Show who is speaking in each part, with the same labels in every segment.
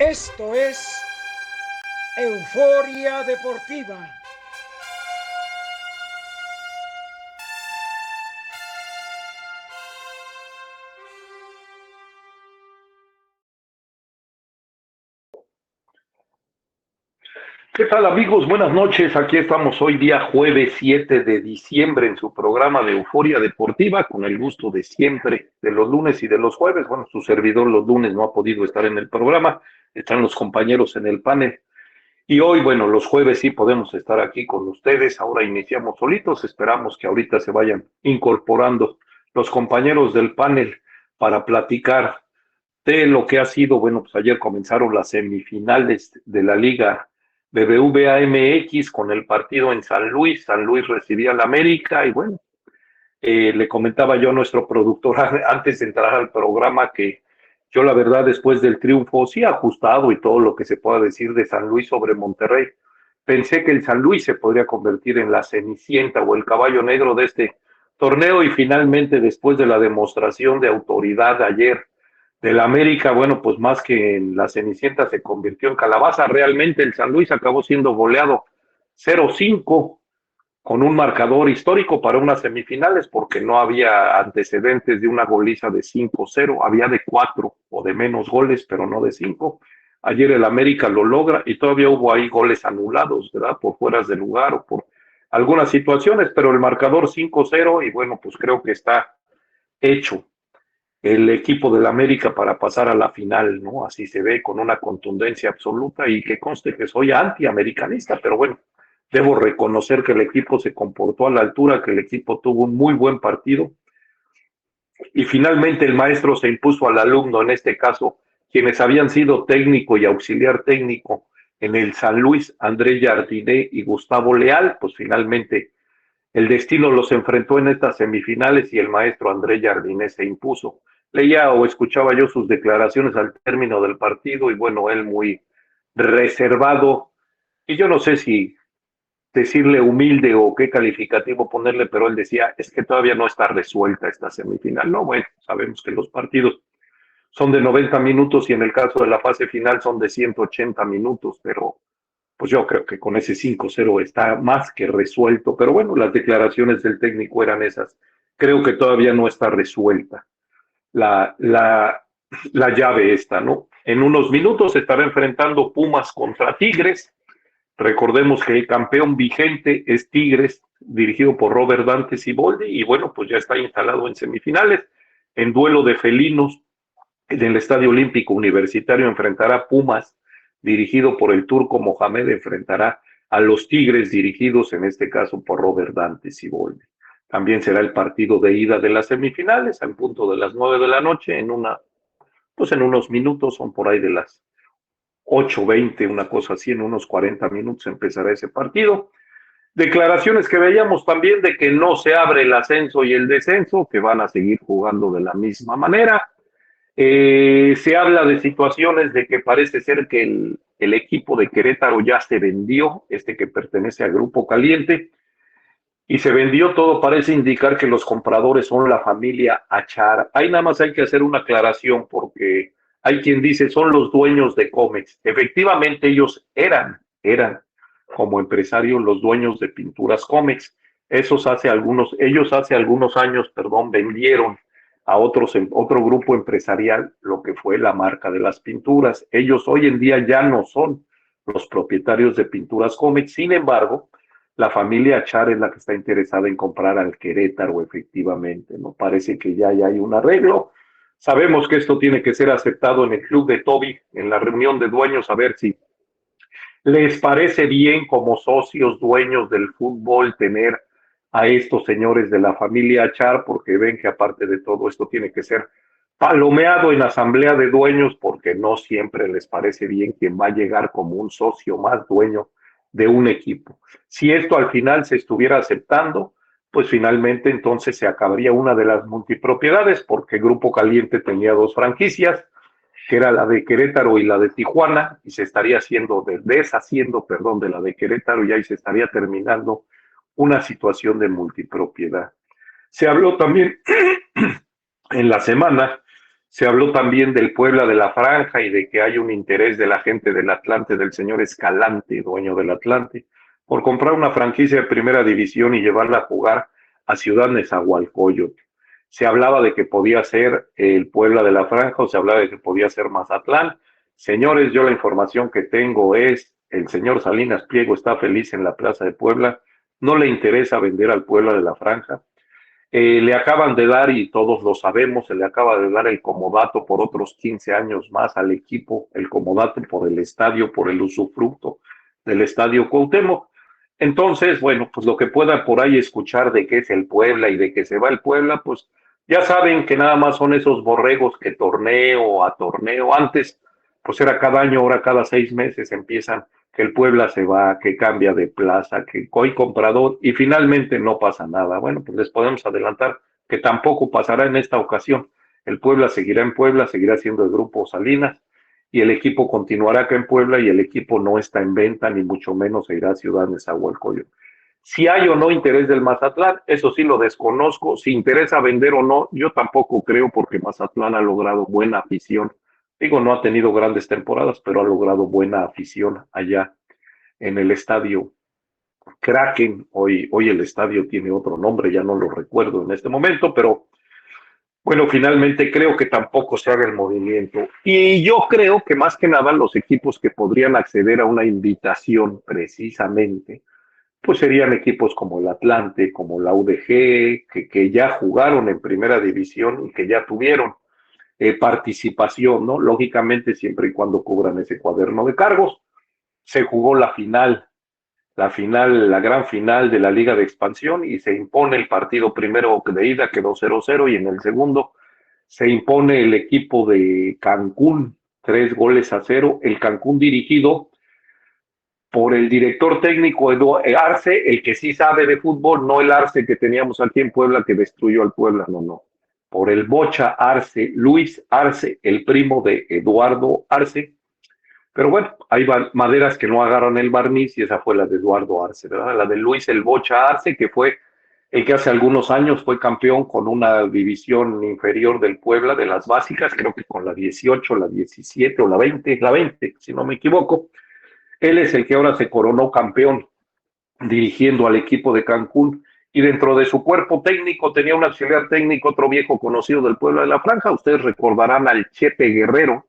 Speaker 1: Esto es Euforia Deportiva.
Speaker 2: ¿Qué tal, amigos? Buenas noches. Aquí estamos hoy día jueves 7 de diciembre en su programa de Euforia Deportiva, con el gusto de siempre, de los lunes y de los jueves. Bueno, su servidor los lunes no ha podido estar en el programa, están los compañeros en el panel. Y hoy, bueno, los jueves sí podemos estar aquí con ustedes. Ahora iniciamos solitos, esperamos que ahorita se vayan incorporando los compañeros del panel para platicar de lo que ha sido. Bueno, pues ayer comenzaron las semifinales de la Liga BBVA MX con el partido en San Luis. San Luis recibía al América y bueno, le comentaba yo a nuestro productor antes de entrar al programa que yo la verdad después del triunfo, sí ajustado y todo lo que se pueda decir de San Luis sobre Monterrey, pensé que el San Luis se podría convertir en la cenicienta o el caballo negro de este torneo y finalmente después de la demostración de autoridad ayer del América, bueno, pues más que en la cenicienta se convirtió en calabaza. Realmente el San Luis acabó siendo goleado 0-5 con un marcador histórico para unas semifinales porque no había antecedentes de una goliza de 5-0, había de 4 o de menos goles, pero no de 5. Ayer el América lo logra y todavía hubo ahí goles anulados, ¿verdad? Por fueras de lugar o por algunas situaciones, pero el marcador 5-0 y bueno, pues creo que está hecho el equipo del América para pasar a la final, ¿no? Así se ve, con una contundencia absoluta y que conste que soy antiamericanista, pero bueno, debo reconocer que el equipo se comportó a la altura, que el equipo tuvo un muy buen partido y finalmente el maestro se impuso al alumno, en este caso, quienes habían sido técnico y auxiliar técnico en el San Luis, André Jardiné y Gustavo Leal, pues finalmente el destino los enfrentó en estas semifinales y el maestro André Jardiné se impuso. Leía o escuchaba yo sus declaraciones al término del partido y bueno, él muy reservado, y yo no sé si decirle humilde o qué calificativo ponerle, pero él decía, es que todavía no está resuelta esta semifinal. No, bueno, sabemos que los partidos son de 90 minutos y en el caso de la fase final son de 180 minutos, pero pues yo creo que con ese 5-0 está más que resuelto, pero bueno, las declaraciones del técnico eran esas. Creo que todavía no está resuelta la, la, la llave esta, ¿no? En unos minutos se estará enfrentando Pumas contra Tigres. Recordemos que el campeón vigente es Tigres, dirigido por Robert Dante Siboldi, y bueno, pues ya está instalado en semifinales. En duelo de felinos, en el Estadio Olímpico Universitario enfrentará Pumas, dirigido por el turco Mohamed, enfrentará a los Tigres, dirigidos en este caso por Robert Dante Siboldi. También será el partido de ida de las semifinales, al punto de las 9 de la noche, pues en unos minutos, son por ahí de las 8:20, una cosa así, en unos 40 minutos empezará ese partido. Declaraciones que veíamos también de que no se abre el ascenso y el descenso, que van a seguir jugando de la misma manera. Se habla de situaciones de que parece ser que el equipo de Querétaro ya se vendió, este que pertenece al Grupo Caliente, y se vendió todo, parece indicar que los compradores son la familia Achar. Ahí nada más hay que hacer una aclaración porque hay quien dice son los dueños de Comex. Efectivamente ellos eran como empresarios los dueños de Pinturas Comex. Ellos hace algunos años, vendieron a otro grupo empresarial lo que fue la marca de las pinturas. Ellos hoy en día ya no son los propietarios de Pinturas Comex, sin embargo, la familia Achar es la que está interesada en comprar al Querétaro, efectivamente, ¿no? Parece que ya hay un arreglo. Sabemos que esto tiene que ser aceptado en el club de Toby, en la reunión de dueños, a ver si les parece bien como socios dueños del fútbol tener a estos señores de la familia Achar, porque ven que aparte de todo esto tiene que ser palomeado en asamblea de dueños, porque no siempre les parece bien quien va a llegar como un socio más dueño de un equipo. Si esto al final se estuviera aceptando, pues finalmente entonces se acabaría una de las multipropiedades, porque Grupo Caliente tenía dos franquicias, que era la de Querétaro y la de Tijuana, y se estaría deshaciendo de la de Querétaro, y ahí se estaría terminando una situación de multipropiedad. Se habló también en la semana Se habló también del Puebla de la Franja y de que hay un interés de la gente del Atlante, del señor Escalante, dueño del Atlante, por comprar una franquicia de primera división y llevarla a jugar a Ciudad Nezahualcóyotl. Se hablaba de que podía ser el Puebla de la Franja o se hablaba de que podía ser Mazatlán. Señores, yo la información que tengo es el señor Salinas Pliego está feliz en la Plaza de Puebla, no le interesa vender al Puebla de la Franja. Le acaban de dar, y todos lo sabemos, se le acaba de dar el comodato por otros 15 años más al equipo, el comodato por el estadio, por el usufructo del estadio Cuauhtémoc. Entonces, bueno, pues lo que puedan por ahí escuchar de que es el Puebla y de que se va el Puebla, pues ya saben que nada más son esos borregos que torneo a torneo, antes pues era cada año, ahora cada 6 meses empiezan que el Puebla se va, que cambia de plaza, que hoy comprador y finalmente no pasa nada. Bueno, pues les podemos adelantar que tampoco pasará en esta ocasión. El Puebla seguirá en Puebla, seguirá siendo el Grupo Salinas y el equipo continuará acá en Puebla y el equipo no está en venta ni mucho menos se irá a Ciudad Nezahualcóyotl. Si hay o no interés del Mazatlán, eso sí lo desconozco. Si interesa vender o no, yo tampoco creo porque Mazatlán ha logrado buena afición. Digo, no ha tenido grandes temporadas, pero ha logrado buena afición allá en el estadio Kraken. Hoy el estadio tiene otro nombre, ya no lo recuerdo en este momento, pero bueno, finalmente creo que tampoco se haga el movimiento. Y yo creo que más que nada los equipos que podrían acceder a una invitación precisamente, pues serían equipos como el Atlante, como la UDG, que ya jugaron en primera división y que ya tuvieron participación, ¿no? Lógicamente, siempre y cuando cubran ese cuaderno de cargos. Se jugó la gran final de la Liga de Expansión y se impone el partido primero de ida, quedó 0-0 y en el segundo se impone el equipo de Cancún, 3-0, el Cancún dirigido por el director técnico Arce, el que sí sabe de fútbol, no el Arce que teníamos aquí en Puebla que destruyó al Puebla, no, no. Por el Bocha Arce, Luis Arce, el primo de Eduardo Arce. Pero bueno, hay maderas que no agarran el barniz y esa fue la de Eduardo Arce, ¿verdad? La de Luis el Bocha Arce, que fue el que hace algunos años fue campeón con una división inferior del Puebla, de las básicas, creo que con la 18, la 17 o la 20, si no me equivoco. Él es el que ahora se coronó campeón dirigiendo al equipo de Cancún y dentro de su cuerpo técnico tenía un auxiliar técnico, otro viejo conocido del Puebla de la Franja. Ustedes recordarán al Chepe Guerrero.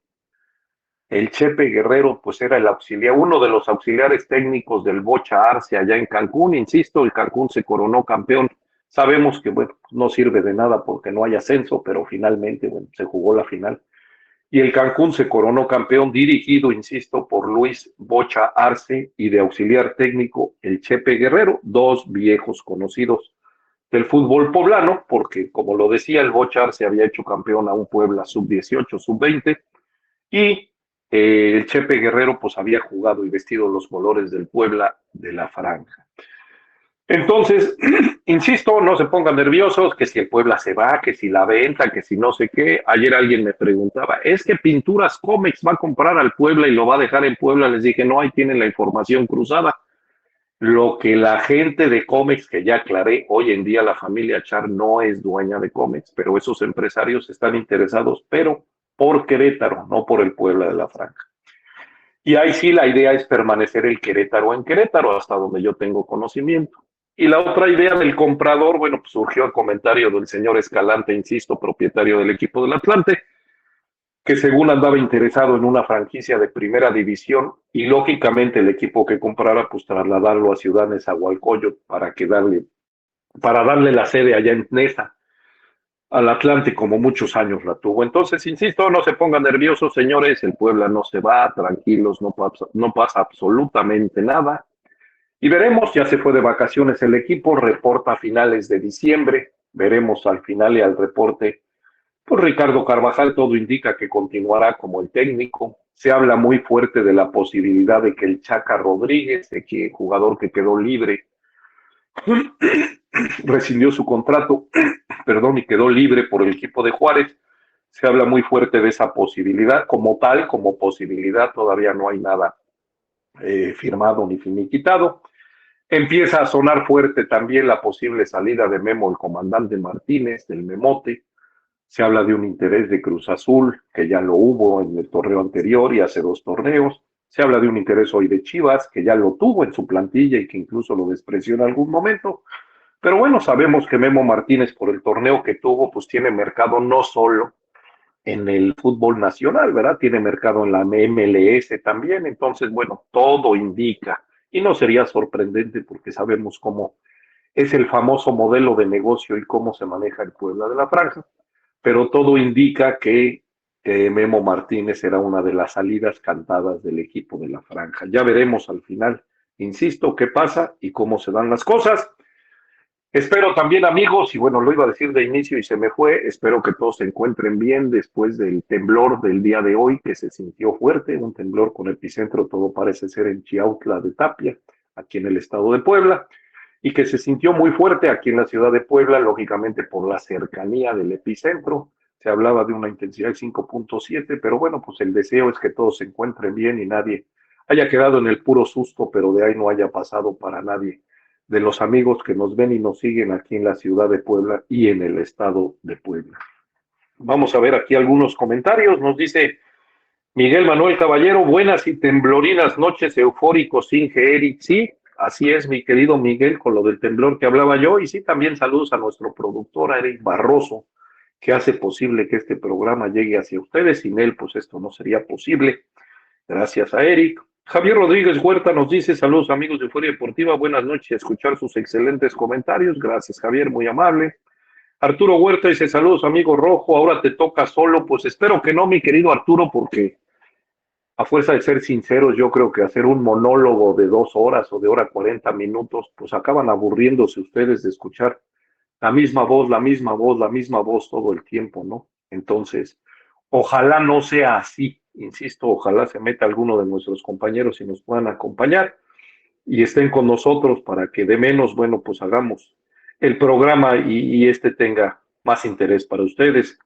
Speaker 2: El Chepe Guerrero pues era el auxiliar, uno de los auxiliares técnicos del Bocha Arce allá en Cancún. Insisto, el Cancún se coronó campeón. Sabemos que bueno, no sirve de nada porque no hay ascenso, pero finalmente bueno, se jugó la final y el Cancún se coronó campeón dirigido, insisto, por Luis Bocha Arce y de auxiliar técnico el Chepe Guerrero, dos viejos conocidos del fútbol poblano, porque como lo decía, el Bocha Arce había hecho campeón a un Puebla sub-18, sub-20 y el Chepe Guerrero pues había jugado y vestido los colores del Puebla de la Franja. Entonces, insisto, no se pongan nerviosos, que si el Puebla se va, que si la venta, que si no sé qué. Ayer alguien me preguntaba, ¿es que Pinturas Comex va a comprar al Puebla y lo va a dejar en Puebla? Les dije, no, ahí tienen la información cruzada. Lo que la gente de Comex, que ya aclaré, hoy en día la familia Char no es dueña de Comex, pero esos empresarios están interesados, pero por Querétaro, no por el Puebla de la Franja. Y ahí sí la idea es permanecer el Querétaro en Querétaro, hasta donde yo tengo conocimiento. Y la otra idea del comprador, bueno, pues surgió el comentario del señor Escalante, insisto, propietario del equipo del Atlante, que según andaba interesado en una franquicia de primera división y lógicamente el equipo que comprara, pues trasladarlo a Ciudad Nezahualcóyotl para darle la sede allá en Neza, al Atlante, como muchos años la tuvo. Entonces, insisto, no se pongan nerviosos, señores, el Puebla no se va, tranquilos, no pasa absolutamente nada. Y veremos, ya se fue de vacaciones el equipo, reporta a finales de diciembre, veremos al final y al reporte. Pues Ricardo Carvajal todo indica que continuará como el técnico. Se habla muy fuerte de la posibilidad de que el Chaca Rodríguez, de que jugador que quedó libre, rescindió su contrato, perdón, y quedó libre por el equipo de Juárez. Se habla muy fuerte de esa posibilidad, como tal, como posibilidad, todavía no hay nada firmado ni finiquitado. Empieza a sonar fuerte también la posible salida de Memo, el comandante Martínez, del Memote. Se habla de un interés de Cruz Azul, que ya lo hubo en el torneo anterior y hace 2 torneos. Se habla de un interés hoy de Chivas, que ya lo tuvo en su plantilla y que incluso lo despreció en algún momento. Pero bueno, sabemos que Memo Martínez, por el torneo que tuvo, pues tiene mercado no solo en el fútbol nacional, ¿verdad? Tiene mercado en la MLS también. Entonces, bueno, todo indica, y no sería sorprendente porque sabemos cómo es el famoso modelo de negocio y cómo se maneja el Puebla de la Franja, pero todo indica que Memo Martínez será una de las salidas cantadas del equipo de la Franja. Ya veremos al final, insisto, qué pasa y cómo se dan las cosas. Espero también, amigos, y bueno, lo iba a decir de inicio y se me fue, espero que todos se encuentren bien después del temblor del día de hoy, que se sintió fuerte, un temblor con epicentro, todo parece ser en Chiautla de Tapia, aquí en el estado de Puebla, y que se sintió muy fuerte aquí en la ciudad de Puebla, lógicamente por la cercanía del epicentro. Se hablaba de una intensidad de 5.7, pero bueno, pues el deseo es que todos se encuentren bien y nadie haya quedado en el puro susto, pero de ahí no haya pasado para nadie de los amigos que nos ven y nos siguen aquí en la ciudad de Puebla y en el estado de Puebla. Vamos a ver aquí algunos comentarios. Nos dice Miguel Manuel Caballero, buenas y temblorinas noches, eufóricos, Inge Eric. Sí, así es, mi querido Miguel, con lo del temblor que hablaba yo. Y sí, también saludos a nuestro productor, Eric Barroso, que hace posible que este programa llegue hacia ustedes. Sin él, pues esto no sería posible. Gracias a Eric. Javier Rodríguez Huerta nos dice, saludos amigos de Euforia Deportiva, buenas noches, escuchar sus excelentes comentarios. Gracias, Javier, muy amable. Arturo Huerta dice, saludos amigo Rojo, ahora te toca solo. Pues espero que no, mi querido Arturo, porque a fuerza de ser sinceros, yo creo que hacer un monólogo de 2 horas o de hora 40 minutos, pues acaban aburriéndose ustedes de escuchar la misma voz, la misma voz, la misma voz todo el tiempo, ¿no? Entonces, ojalá no sea así, insisto, ojalá se meta alguno de nuestros compañeros y nos puedan acompañar y estén con nosotros para que de menos, bueno, pues hagamos el programa y este tenga más interés para ustedes.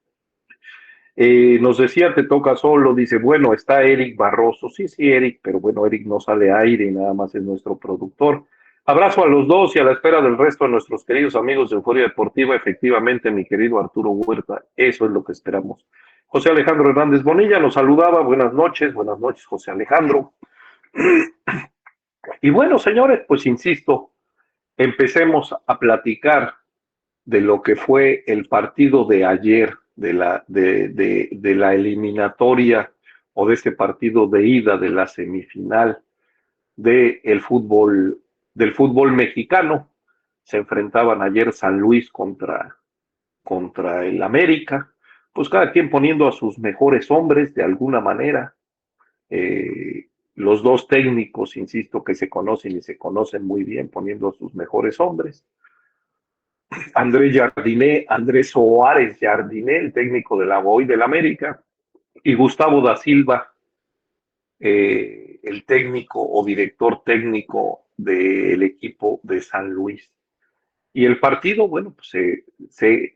Speaker 2: Nos decía, te toca solo, dice, bueno, está Eric Barroso. Sí, sí, Eric, pero bueno, Eric no sale aire y nada más es nuestro productor. Abrazo a los dos y a la espera del resto de nuestros queridos amigos de Euforia Deportiva. Efectivamente, mi querido Arturo Huerta, eso es lo que esperamos. José Alejandro Hernández Bonilla nos saludaba. Buenas noches, José Alejandro. Y bueno, señores, pues insisto, empecemos a platicar de lo que fue el partido de ayer, de la eliminatoria o de este partido de ida de la semifinal del fútbol mexicano. Se enfrentaban ayer San Luis contra el América, pues cada quien poniendo a sus mejores hombres de alguna manera. Los dos técnicos, insisto, que se conocen y se conocen muy bien, poniendo a sus mejores hombres. Andrés Soares Jardiné, el técnico de la BOY del América, y Gustavo da Silva, el técnico o director técnico del equipo de San Luis. Y el partido, bueno, pues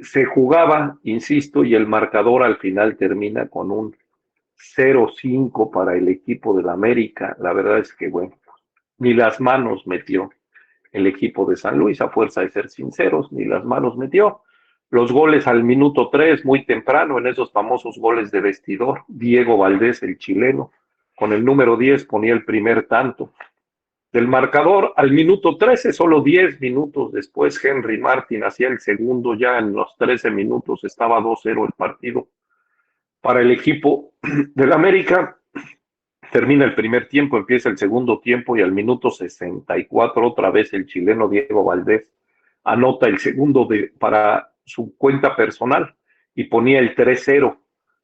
Speaker 2: se jugaba, insisto, y el marcador al final termina con un 0-5 para el equipo del América. La verdad es que, bueno, ni las manos metió el equipo de San Luis, a fuerza de ser sinceros, ni las manos metió. Los goles al minuto 3, muy temprano, en esos famosos goles de vestidor, Diego Valdés, el chileno, con el número 10 ponía el primer tanto. Del marcador al minuto 13, solo 10 minutos después, Henry Martin hacía el segundo, ya en los 13 minutos estaba 2-0 el partido para el equipo del América. Termina el primer tiempo, empieza el segundo tiempo y al minuto 64 otra vez el chileno Diego Valdés anota el segundo para su cuenta personal y ponía el 3-0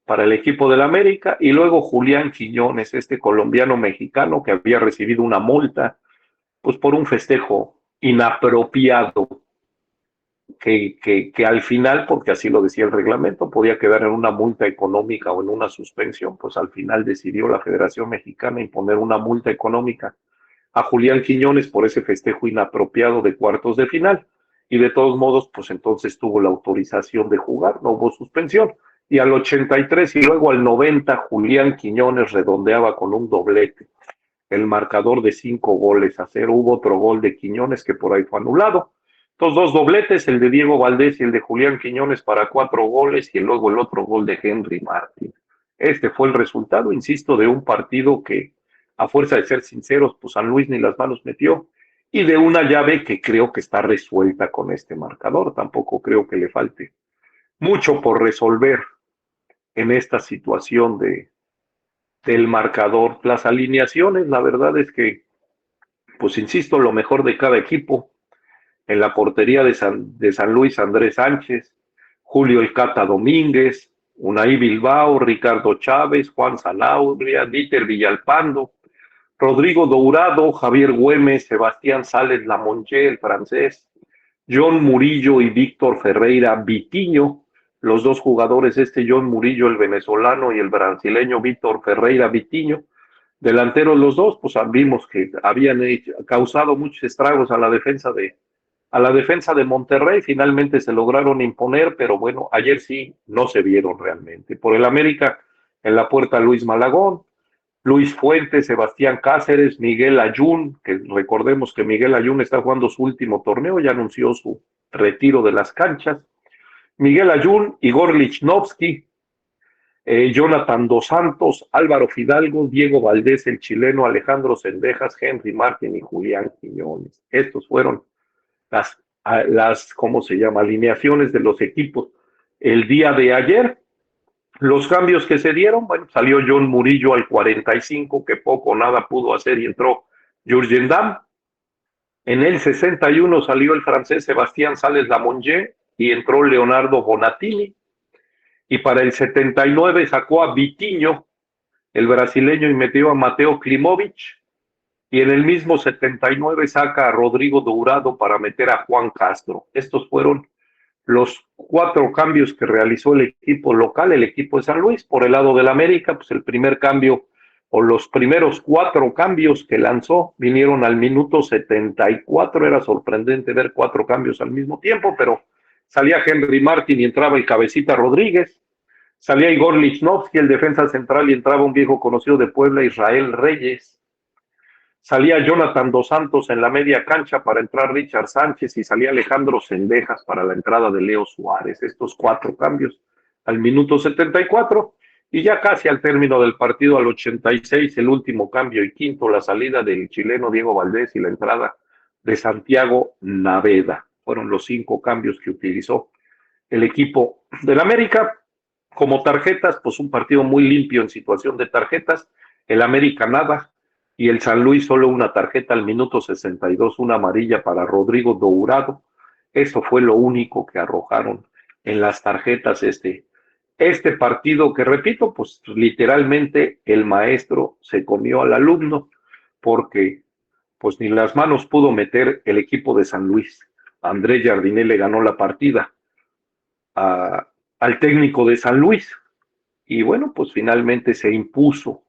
Speaker 2: para el equipo del América. Y luego Julián Quiñones, este colombiano mexicano que había recibido una multa pues por un festejo inapropiado que al final, porque así lo decía el reglamento, podía quedar en una multa económica o en una suspensión. Pues al final decidió la Federación Mexicana imponer una multa económica a Julián Quiñones por ese festejo inapropiado de cuartos de final. Y de todos modos, pues entonces tuvo la autorización de jugar, no hubo suspensión. Y al 83 y luego al 90, Julián Quiñones redondeaba con un doblete el marcador de 5-0. Hubo otro gol de Quiñones que por ahí fue anulado. Estos dos dobletes, el de Diego Valdés y el de Julián Quiñones para 4 goles y luego el otro gol de Henry Martin. Este fue el resultado, insisto, de un partido que, a fuerza de ser sinceros, pues San Luis ni las manos metió, y de una llave que creo que está resuelta con este marcador. Tampoco creo que le falte mucho por resolver en esta situación del marcador. Las alineaciones, la verdad es que, pues insisto, lo mejor de cada equipo. En la portería de San Luis, Andrés Sánchez, Julio El Cata Domínguez, Unai Bilbao, Ricardo Chávez, Juan Zanabria, Dieter Villalpando, Rodrigo Dourado, Javier Güemes, Sebastián Sales Lamonché, el francés, John Murillo y Víctor Ferreira Vitiño, los dos jugadores, John Murillo, el venezolano, y el brasileño Víctor Ferreira Vitiño, delanteros los dos, pues vimos que habían causado muchos estragos a la defensa de Monterrey. Finalmente se lograron imponer, pero bueno, ayer sí no se vieron realmente. Por el América, en la puerta Luis Malagón, Luis Fuentes, Sebastián Cáceres, Miguel Ayun, que recordemos que Miguel Ayun está jugando su último torneo, ya anunció su retiro de las canchas. Miguel Ayun, Igor Lichnowsky, Jonathan Dos Santos, Álvaro Fidalgo, Diego Valdés, el chileno, Alejandro Sendejas, Henry Martin y Julián Quiñones. Estos fueron ¿cómo se llama?, alineaciones de los equipos el día de ayer. Los cambios que se dieron, bueno, salió John Murillo al 45, que poco o nada pudo hacer, y entró Jurgen Damm. En el 61 salió el francés Sebastián Sales Lamonché y entró Leonardo Bonatini. Y para el 79 sacó a Vitiño, el brasileño, y metió a Mateo Klimovic. Y en el mismo 79 saca a Rodrigo Dourado para meter a Juan Castro. Estos fueron los 4 cambios que realizó el equipo local, el equipo de San Luis. Por el lado del América, pues el primer cambio, o los primeros 4 cambios que lanzó, vinieron al minuto 74. Era sorprendente ver 4 cambios al mismo tiempo, pero salía Henry Martin y entraba el Cabecita Rodríguez. Salía Igor Lichnowsky, el defensa central, y entraba un viejo conocido de Puebla, Israel Reyes. Salía Jonathan Dos Santos en la media cancha para entrar Richard Sánchez, y salía Alejandro Sendejas para la entrada de Leo Suárez. Estos 4 cambios al minuto 74, y ya casi al término del partido, al 86, el último cambio y quinto, la salida del chileno Diego Valdés y la entrada de Santiago Naveda. Fueron los 5 cambios que utilizó el equipo del América. Como tarjetas, pues un partido muy limpio en situación de tarjetas. El América nada, y el San Luis solo una tarjeta al minuto 62, una amarilla para Rodrigo Dourado. Eso fue lo único que arrojaron en las tarjetas este partido, que repito, pues literalmente el maestro se comió al alumno, porque pues ni las manos pudo meter el equipo de San Luis. Andrés Jardiné le ganó la partida al técnico de San Luis, y bueno, pues finalmente se impuso.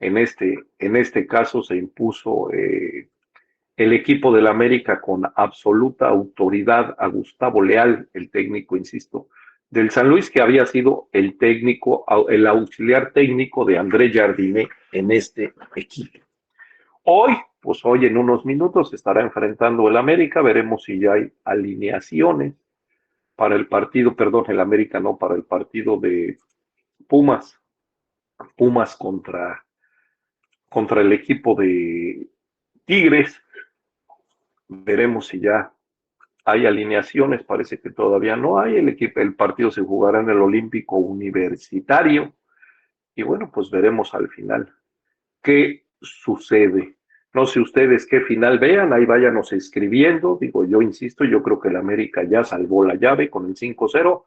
Speaker 2: En este caso se impuso el equipo del América con absoluta autoridad a Gustavo Leal, el técnico, insisto, del San Luis, que había sido el auxiliar técnico de Andrés Jardiné en este equipo. Hoy en unos minutos se estará enfrentando el América. Veremos si ya hay alineaciones para el partido, perdón, el América no, para el partido de Pumas contra el equipo de Tigres. Veremos si ya hay alineaciones. Parece que todavía no hay. El partido se jugará en el Olímpico Universitario, y bueno, pues veremos al final qué sucede. No sé ustedes qué final vean, ahí váyanos escribiendo. Digo, yo insisto, yo creo que el América ya salvó la llave con el 5-0.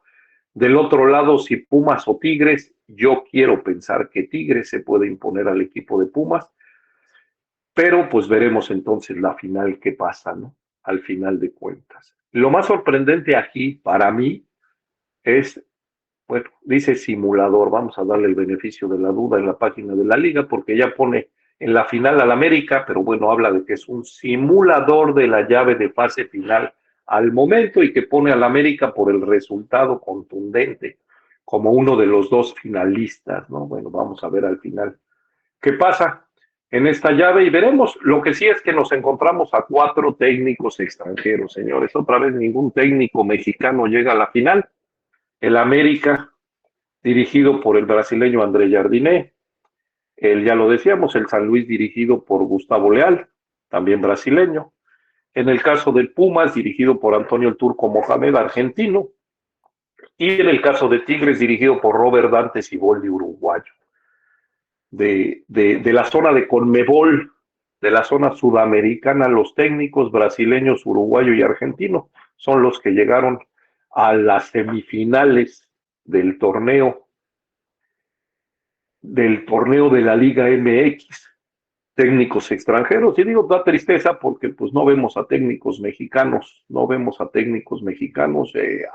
Speaker 2: Del otro lado, si Pumas o Tigres, yo quiero pensar que Tigres se puede imponer al equipo de Pumas, pero pues veremos entonces la final qué pasa, ¿no? Al final de cuentas. Lo más sorprendente aquí para mí es, bueno, dice simulador, vamos a darle el beneficio de la duda en la página de la liga, porque ya pone en la final al América, pero bueno, habla de que es un simulador de la llave de fase final al momento, y que pone al América por el resultado contundente como uno de los 2 finalistas, ¿no? Bueno, vamos a ver al final qué pasa. en esta llave y veremos. Lo que sí es que nos encontramos a 4 técnicos extranjeros, señores. Otra vez ningún técnico mexicano llega a la final. El América, dirigido por el brasileño André Jardiné. Ya lo decíamos, el San Luis dirigido por Gustavo Leal, también brasileño. En el caso del Pumas, dirigido por Antonio el Turco Mohamed, argentino. Y en el caso de Tigres, dirigido por Robert Dante Siboldi, uruguayo. De la zona de Conmebol, de la zona sudamericana, los técnicos brasileños, uruguayo y argentino son los que llegaron a las semifinales del torneo de la Liga MX. Técnicos extranjeros, y digo, da tristeza porque pues no vemos a técnicos mexicanos,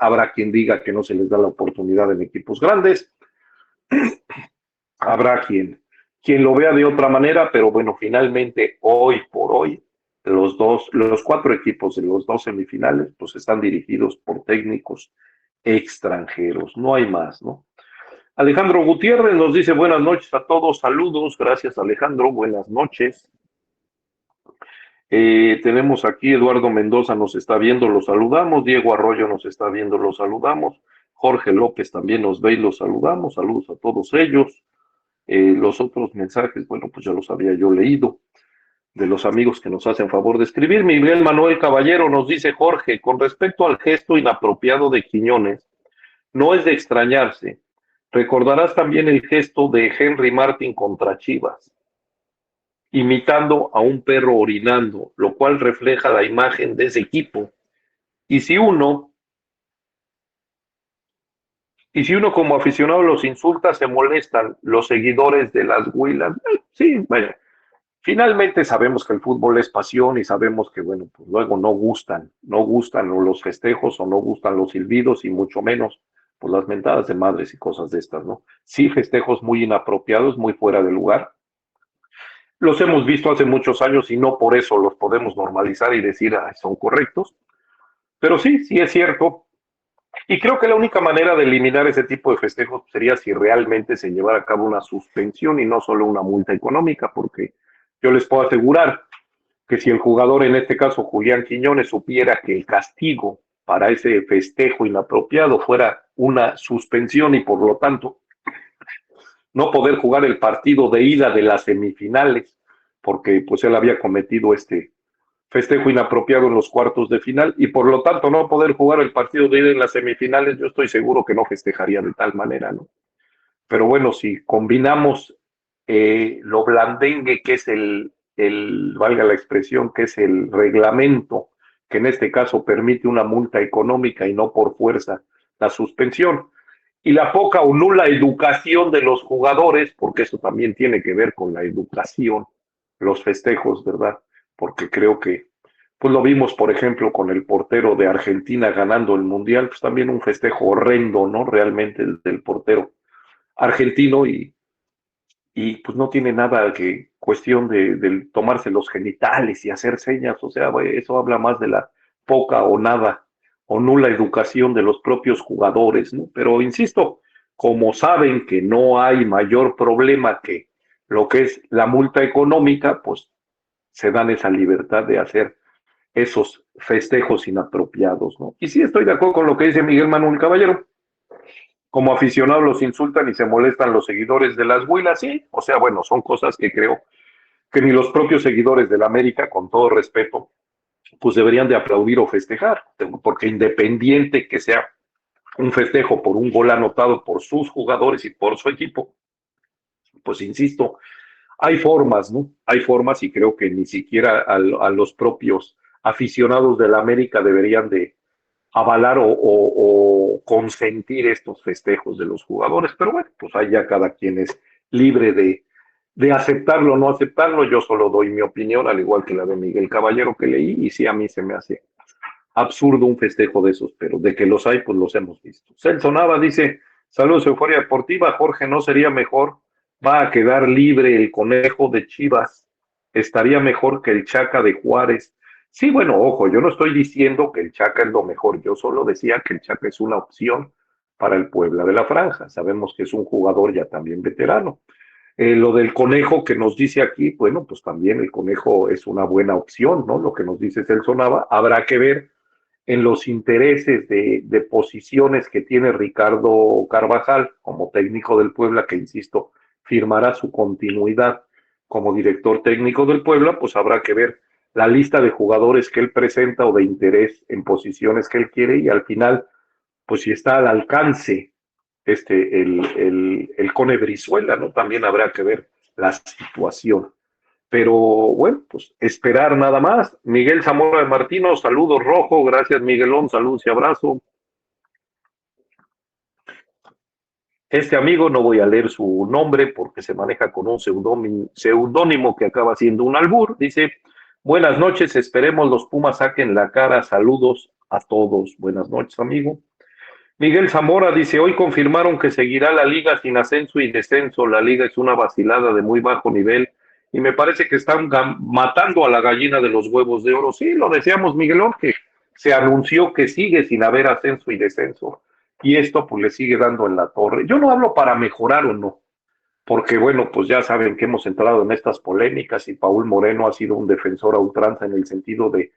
Speaker 2: habrá quien diga que no se les da la oportunidad en equipos grandes, habrá quien lo vea de otra manera, pero bueno, finalmente, hoy por hoy, los 4 equipos de los 2 semifinales, pues están dirigidos por técnicos extranjeros, no hay más, ¿no? Alejandro Gutiérrez nos dice buenas noches a todos, saludos, gracias Alejandro, buenas noches. Tenemos aquí Eduardo Mendoza nos está viendo, lo saludamos, Diego Arroyo nos está viendo, lo saludamos, Jorge López también nos ve y lo saludamos, saludos a todos ellos. Los otros mensajes, bueno, pues ya los había yo leído, de los amigos que nos hacen favor de escribir. Miguel Manuel Caballero nos dice, Jorge, con respecto al gesto inapropiado de Quiñones, no es de extrañarse. Recordarás también el gesto de Henry Martin contra Chivas, imitando a un perro orinando, lo cual refleja la imagen de ese equipo. Y si uno como aficionado los insulta, se molestan los seguidores de las Huilas. Sí, bueno, finalmente sabemos que el fútbol es pasión y sabemos que, bueno, pues luego no gustan los festejos o no gustan los silbidos y mucho menos pues las mentadas de madres y cosas de estas, ¿no? Sí, festejos muy inapropiados, muy fuera de lugar. Los hemos visto hace muchos años y no por eso los podemos normalizar y decir, ah, son correctos. Pero sí, sí es cierto. Y creo que la única manera de eliminar ese tipo de festejos sería si realmente se llevara a cabo una suspensión y no solo una multa económica, porque yo les puedo asegurar que si el jugador, en este caso Julián Quiñones, supiera que el castigo para ese festejo inapropiado fuera una suspensión y por lo tanto no poder jugar el partido de ida de las semifinales, porque pues él había cometido este festejo inapropiado en los cuartos de final y por lo tanto no poder jugar el partido de ida en las semifinales, yo estoy seguro que no festejaría de tal manera, ¿no? Pero bueno, si combinamos lo blandengue que es valga la expresión, que es el reglamento, que en este caso permite una multa económica y no por fuerza la suspensión, y la poca o nula educación de los jugadores, porque eso también tiene que ver con la educación, los festejos, ¿verdad? Porque creo que, pues lo vimos, por ejemplo, con el portero de Argentina ganando el Mundial, pues también un festejo horrendo, ¿no? Realmente del portero argentino y pues no tiene nada que cuestión de tomarse los genitales y hacer señas, o sea, eso habla más de la poca o nada o nula educación de los propios jugadores, ¿no? Pero insisto, como saben que no hay mayor problema que lo que es la multa económica, pues se dan esa libertad de hacer esos festejos inapropiados, ¿no? Y sí estoy de acuerdo con lo que dice Miguel Manuel Caballero, como aficionados los insultan y se molestan los seguidores de las Huilas, sí, o sea, bueno, son cosas que creo que ni los propios seguidores del América, con todo respeto, pues deberían de aplaudir o festejar, porque independiente que sea un festejo por un gol anotado por sus jugadores y por su equipo, pues insisto, hay formas, ¿no? Hay formas y creo que ni siquiera a los propios aficionados del América deberían de avalar o consentir estos festejos de los jugadores, pero bueno, pues ahí ya cada quien es libre de aceptarlo o no aceptarlo, yo solo doy mi opinión, al igual que la de Miguel Caballero que leí, y sí a mí se me hace absurdo un festejo de esos, pero de que los hay, pues los hemos visto. Celso Nava dice, saludos Euforia Deportiva, Jorge, ¿no sería mejor? Va a quedar libre el conejo de Chivas, estaría mejor que el Chaca de Juárez. Sí, bueno, ojo, yo no estoy diciendo que el Chaca es lo mejor, yo solo decía que el Chaca es una opción para el Puebla de la Franja. Sabemos que es un jugador ya también veterano. Lo del conejo que nos dice aquí, bueno, pues también el conejo es una buena opción, ¿no? Lo que nos dice Celso Nava, habrá que ver en los intereses de posiciones que tiene Ricardo Carvajal como técnico del Puebla, que insisto, firmará su continuidad como director técnico del Puebla, pues habrá que ver la lista de jugadores que él presenta o de interés en posiciones que él quiere y al final, pues si está al alcance el Cone Brizuela, ¿no? También habrá que ver la situación. Pero bueno, pues esperar nada más. Miguel Zamora de Martino, saludos rojo, gracias Miguelón, saludos y abrazo. Este amigo, no voy a leer su nombre porque se maneja con un seudónimo que acaba siendo un albur. Dice, buenas noches, esperemos los Pumas saquen la cara, saludos a todos. Buenas noches, amigo. Miguel Zamora dice, hoy confirmaron que seguirá la liga sin ascenso y descenso. La liga es una vacilada de muy bajo nivel y me parece que están matando a la gallina de los huevos de oro. Sí, lo decíamos, Miguelón, que se anunció que sigue sin haber ascenso y descenso. Y esto pues le sigue dando en la torre. Yo no hablo para mejorar o no, porque bueno, pues ya saben que hemos entrado en estas polémicas y Paul Moreno ha sido un defensor a ultranza en el sentido de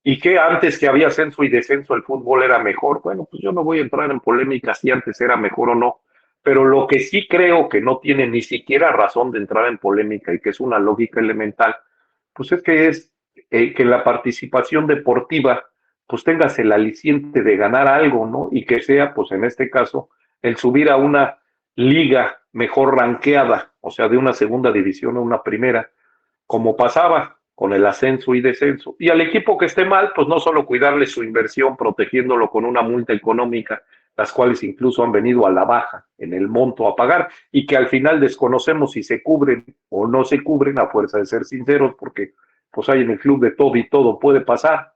Speaker 2: y que antes que había ascenso y descenso el fútbol era mejor. Bueno, pues yo no voy a entrar en polémicas si antes era mejor o no, pero lo que sí creo que no tiene ni siquiera razón de entrar en polémica y que es una lógica elemental, pues es que la participación deportiva pues tengas el aliciente de ganar algo, ¿no? Y que sea, pues en este caso, el subir a una liga mejor ranqueada, o sea, de una segunda división a una primera, como pasaba con el ascenso y descenso. Y al equipo que esté mal, pues no solo cuidarle su inversión, protegiéndolo con una multa económica, las cuales incluso han venido a la baja en el monto a pagar y que al final desconocemos si se cubren o no se cubren a fuerza de ser sinceros, porque pues hay en el club de todo y todo puede pasar.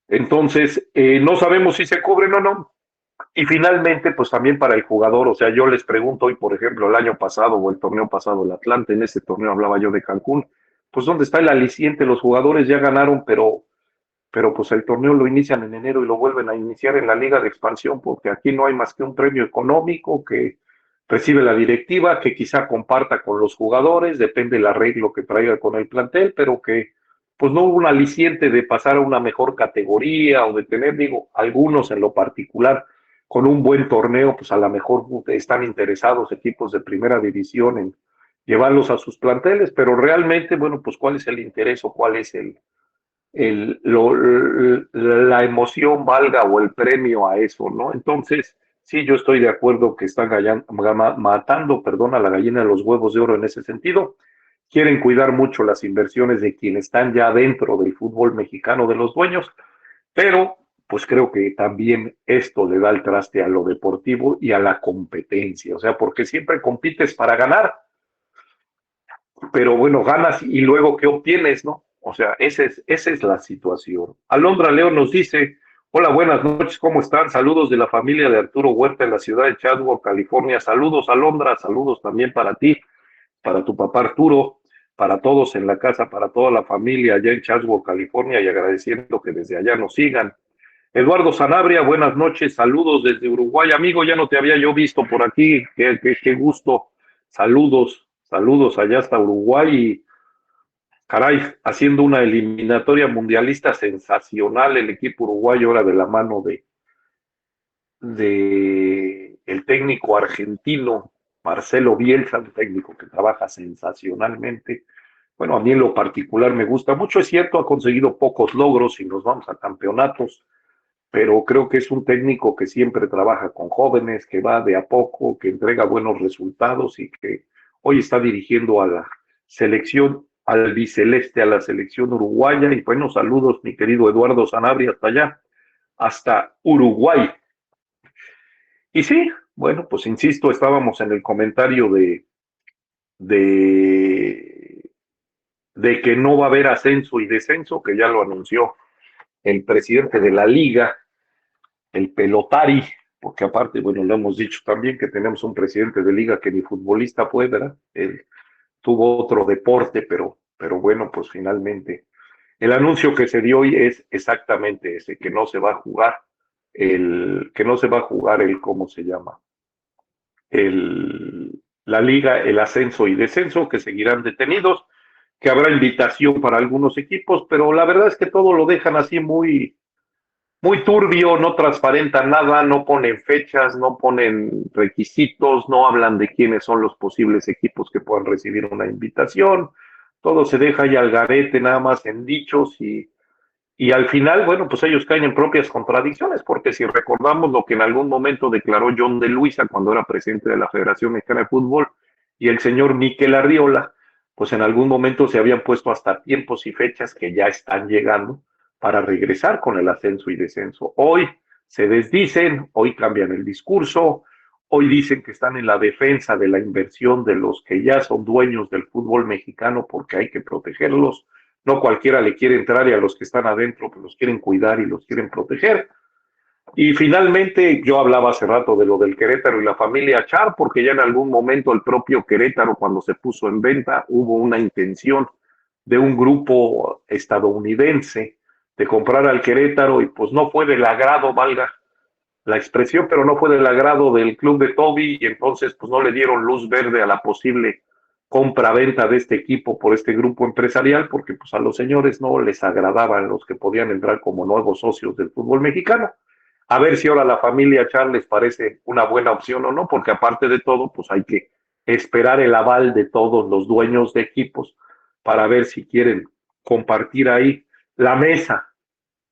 Speaker 2: Entonces, no sabemos si se cubren o no. Y finalmente, pues también para el jugador, o sea, yo les pregunto hoy, por ejemplo, el año pasado o el torneo pasado, el Atlante, en ese torneo hablaba yo de Cancún, pues ¿dónde está el aliciente? Los jugadores ya ganaron, pero pues el torneo lo inician en enero y lo vuelven a iniciar en la Liga de Expansión, porque aquí no hay más que un premio económico que recibe la directiva, que quizá comparta con los jugadores, depende del arreglo que traiga con el plantel, pero que pues no hubo un aliciente de pasar a una mejor categoría o de tener, digo, algunos en lo particular con un buen torneo, pues a lo mejor están interesados equipos de primera división en llevarlos a sus planteles, pero realmente, bueno, pues cuál es el interés o cuál es la emoción valga o el premio a eso, ¿no? Entonces, sí, yo estoy de acuerdo que están matando, perdón, a la gallina de los huevos de oro en ese sentido. Quieren cuidar mucho las inversiones de quienes están ya dentro del fútbol mexicano, de los dueños, pero pues creo que también esto le da el traste a lo deportivo y a la competencia, o sea, porque siempre compites para ganar, pero bueno, ganas y luego ¿qué obtienes, no? O sea, esa es la situación. Alondra León nos dice, hola, buenas noches, ¿cómo están? Saludos de la familia de Arturo Huerta en la ciudad de Chadwick, California. Saludos, Alondra, saludos también para ti, para tu papá Arturo, para todos en la casa, para toda la familia allá en Chadwick, California, y agradeciendo que desde allá nos sigan. Eduardo Sanabria, buenas noches, saludos desde Uruguay. Amigo, ya no te había yo visto por aquí, qué gusto. Saludos, saludos allá hasta Uruguay y caray, haciendo una eliminatoria mundialista sensacional el equipo uruguayo ahora de la mano de el técnico argentino Marcelo Bielsa, un técnico que trabaja sensacionalmente. Bueno, a mí en lo particular me gusta mucho, es cierto, ha conseguido pocos logros y nos vamos a campeonatos, pero creo que es un técnico que siempre trabaja con jóvenes, que va de a poco, que entrega buenos resultados y que hoy está dirigiendo a la selección albiceleste, a la selección uruguaya. Y bueno, saludos, mi querido Eduardo Sanabria, hasta allá, hasta Uruguay. Y sí, bueno, pues insisto, estábamos en el comentario de, de que no va a haber ascenso y descenso, que ya lo anunció el presidente de la liga, el pelotari, porque aparte, bueno, lo hemos dicho también que tenemos un presidente de liga que ni futbolista fue, ¿verdad? Él tuvo otro deporte, pero bueno, pues finalmente el anuncio que se dio hoy es exactamente ese, que no se va a jugar que no se va a jugar ¿cómo se llama? El, la liga, el ascenso y descenso, que seguirán detenidos, que habrá invitación para algunos equipos, pero la verdad es que todo lo dejan así muy turbio, no transparentan nada, no ponen fechas, no ponen requisitos, no hablan de quiénes son los posibles equipos que puedan recibir una invitación, todo se deja ahí al garete, nada más en dichos y al final, bueno, pues ellos caen en propias contradicciones, porque si recordamos lo que en algún momento declaró John de Luisa cuando era presidente de la Federación Mexicana de Fútbol y el señor Miquel Arriola, pues en algún momento se habían puesto hasta tiempos y fechas que ya están llegando para regresar con el ascenso y descenso. Hoy se desdicen, hoy cambian el discurso, hoy dicen que están en la defensa de la inversión de los que ya son dueños del fútbol mexicano porque hay que protegerlos. No cualquiera le quiere entrar y a los que están adentro pues los quieren cuidar y los quieren proteger. Y finalmente, yo hablaba hace rato de lo del Querétaro y la familia Char, porque ya en algún momento el propio Querétaro, cuando se puso en venta, hubo una intención de un grupo estadounidense de comprar al Querétaro y pues no fue del agrado, valga la expresión, pero no fue del agrado del club de Toby y entonces pues no le dieron luz verde a la posible compra-venta de este equipo por este grupo empresarial porque pues a los señores no les agradaban los que podían entrar como nuevos socios del fútbol mexicano. A ver si ahora la familia Char les parece una buena opción o no, porque aparte de todo, pues hay que esperar el aval de todos los dueños de equipos para ver si quieren compartir ahí la mesa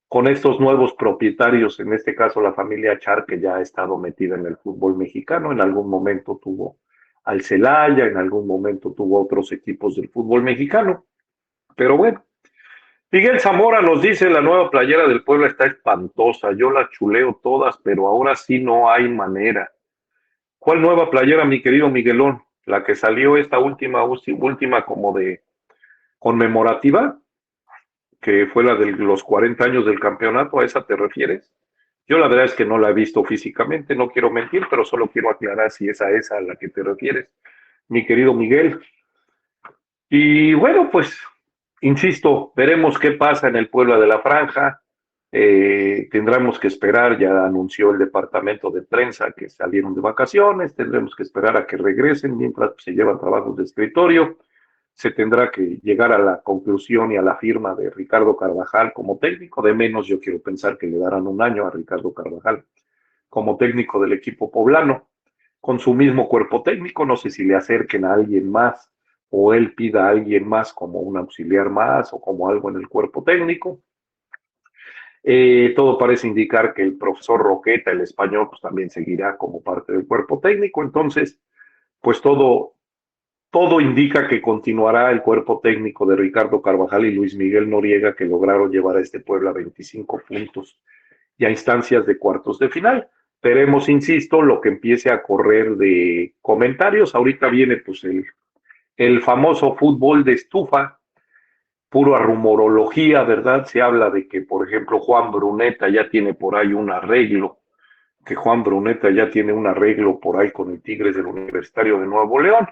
Speaker 2: con estos nuevos propietarios, en este caso la familia Char, que ya ha estado metida en el fútbol mexicano, en algún momento tuvo al Celaya, en algún momento tuvo otros equipos del fútbol mexicano, pero bueno. Miguel Zamora nos dice, la nueva playera del Puebla está espantosa, yo la chuleo todas, pero ahora sí no hay manera. ¿Cuál nueva playera, mi querido Miguelón? La que salió esta última como de conmemorativa, que fue la de los 40 años del campeonato, ¿a esa te refieres? Yo la verdad es que no la he visto físicamente, no quiero mentir, pero solo quiero aclarar si es a esa a la que te refieres, mi querido Miguel. Y bueno, pues, insisto, veremos qué pasa en el Puebla de la Franja. Tendremos que esperar, ya anunció el departamento de prensa que salieron de vacaciones, tendremos que esperar a que regresen mientras se llevan trabajos de escritorio. Se tendrá que llegar a la conclusión y a la firma de Ricardo Carvajal como técnico, de menos yo quiero pensar que le darán un año a Ricardo Carvajal como técnico del equipo poblano, con su mismo cuerpo técnico, no sé si le acerquen a alguien más o él pida a alguien más como un auxiliar más o como algo en el cuerpo técnico. Todo parece indicar que el profesor Roqueta, el español, pues también seguirá como parte del cuerpo técnico, entonces, pues todo indica que continuará el cuerpo técnico de Ricardo Carvajal y Luis Miguel Noriega, que lograron llevar a este Puebla a 25 puntos y a instancias de cuartos de final. Veremos, insisto, lo que empiece a correr de comentarios. Ahorita viene pues el famoso fútbol de estufa, pura rumorología, ¿verdad? Se habla de que, por ejemplo, Juan Bruneta ya tiene por ahí un arreglo, que Juan Bruneta ya tiene un arreglo por ahí con el Tigres del Universitario de Nuevo León.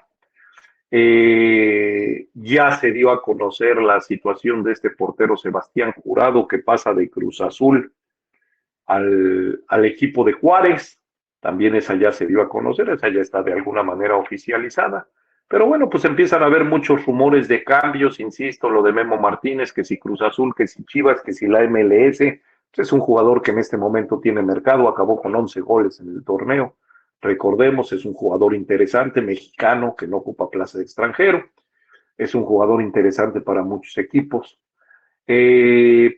Speaker 2: Ya se dio a conocer la situación de este portero Sebastián Jurado, que pasa de Cruz Azul al equipo de Juárez. También esa ya se dio a conocer, esa ya está de alguna manera oficializada. Pero bueno, pues empiezan a haber muchos rumores de cambios, insisto, lo de Memo Martínez, que si Cruz Azul, que si Chivas, que si la MLS. Pues es un jugador que en este momento tiene mercado, acabó con 11 goles en el torneo. Recordemos, es un jugador interesante, mexicano, que no ocupa plaza de extranjero. Es un jugador interesante para muchos equipos.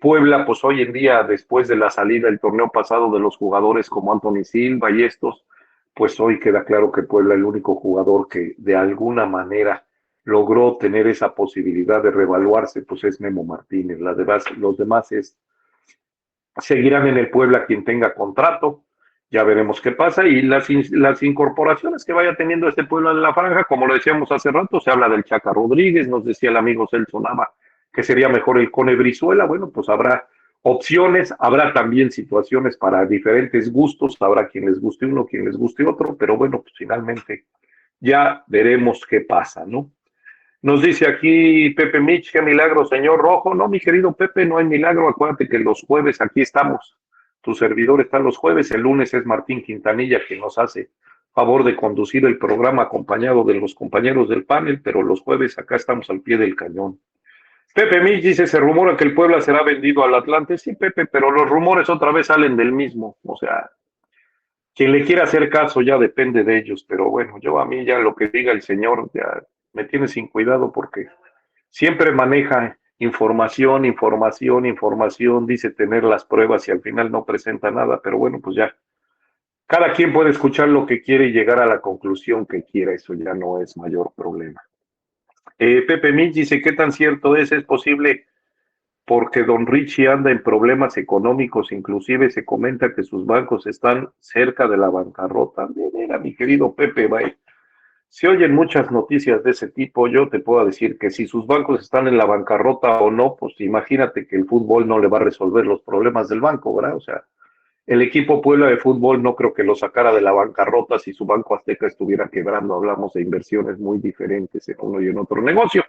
Speaker 2: Puebla, pues hoy en día, después de la salida del torneo pasado de los jugadores como Anthony Silva y estos, pues hoy queda claro que Puebla, el único jugador que de alguna manera logró tener esa posibilidad de revaluarse, pues es Memo Martínez. Los demás seguirán en el Puebla quien tenga contrato, ya veremos qué pasa, y las incorporaciones que vaya teniendo este Puebla de la Franja, como lo decíamos hace rato, se habla del Chaca Rodríguez, nos decía el amigo Celso Nava que sería mejor el Cone Brizuela. Bueno, pues habrá opciones, habrá también situaciones para diferentes gustos, habrá quien les guste uno, quien les guste otro, pero bueno, pues finalmente ya veremos qué pasa, ¿no? Nos dice aquí Pepe Mitch, qué milagro, señor Rojo. No, mi querido Pepe, no hay milagro. Acuérdate que los jueves aquí estamos. Tu servidor está los jueves. El lunes es Martín Quintanilla quien nos hace favor de conducir el programa acompañado de los compañeros del panel, pero los jueves acá estamos al pie del cañón. Pepe Mich dice, se rumora que el Puebla será vendido al Atlante. Sí, Pepe, pero los rumores otra vez salen del mismo. O sea, quien le quiera hacer caso ya depende de ellos. Pero bueno, yo a mí ya lo que diga el señor ya me tiene sin cuidado porque siempre maneja información, información, información, dice tener las pruebas y al final no presenta nada. Pero bueno, pues ya. Cada quien puede escuchar lo que quiere y llegar a la conclusión que quiera. Eso ya no es mayor problema. Pepe Mich dice, ¿qué tan cierto es? Es posible porque don Richie anda en problemas económicos, inclusive se comenta que sus bancos están cerca de la bancarrota. Mira, mi querido Pepe, vaya. Se oyen muchas noticias de ese tipo, yo te puedo decir que si sus bancos están en la bancarrota o no, pues imagínate que el fútbol no le va a resolver los problemas del banco, ¿verdad? O sea, el equipo Puebla de fútbol no creo que lo sacara de la bancarrota si su Banco Azteca estuviera quebrando. Hablamos de inversiones muy diferentes en uno y en otro negocio.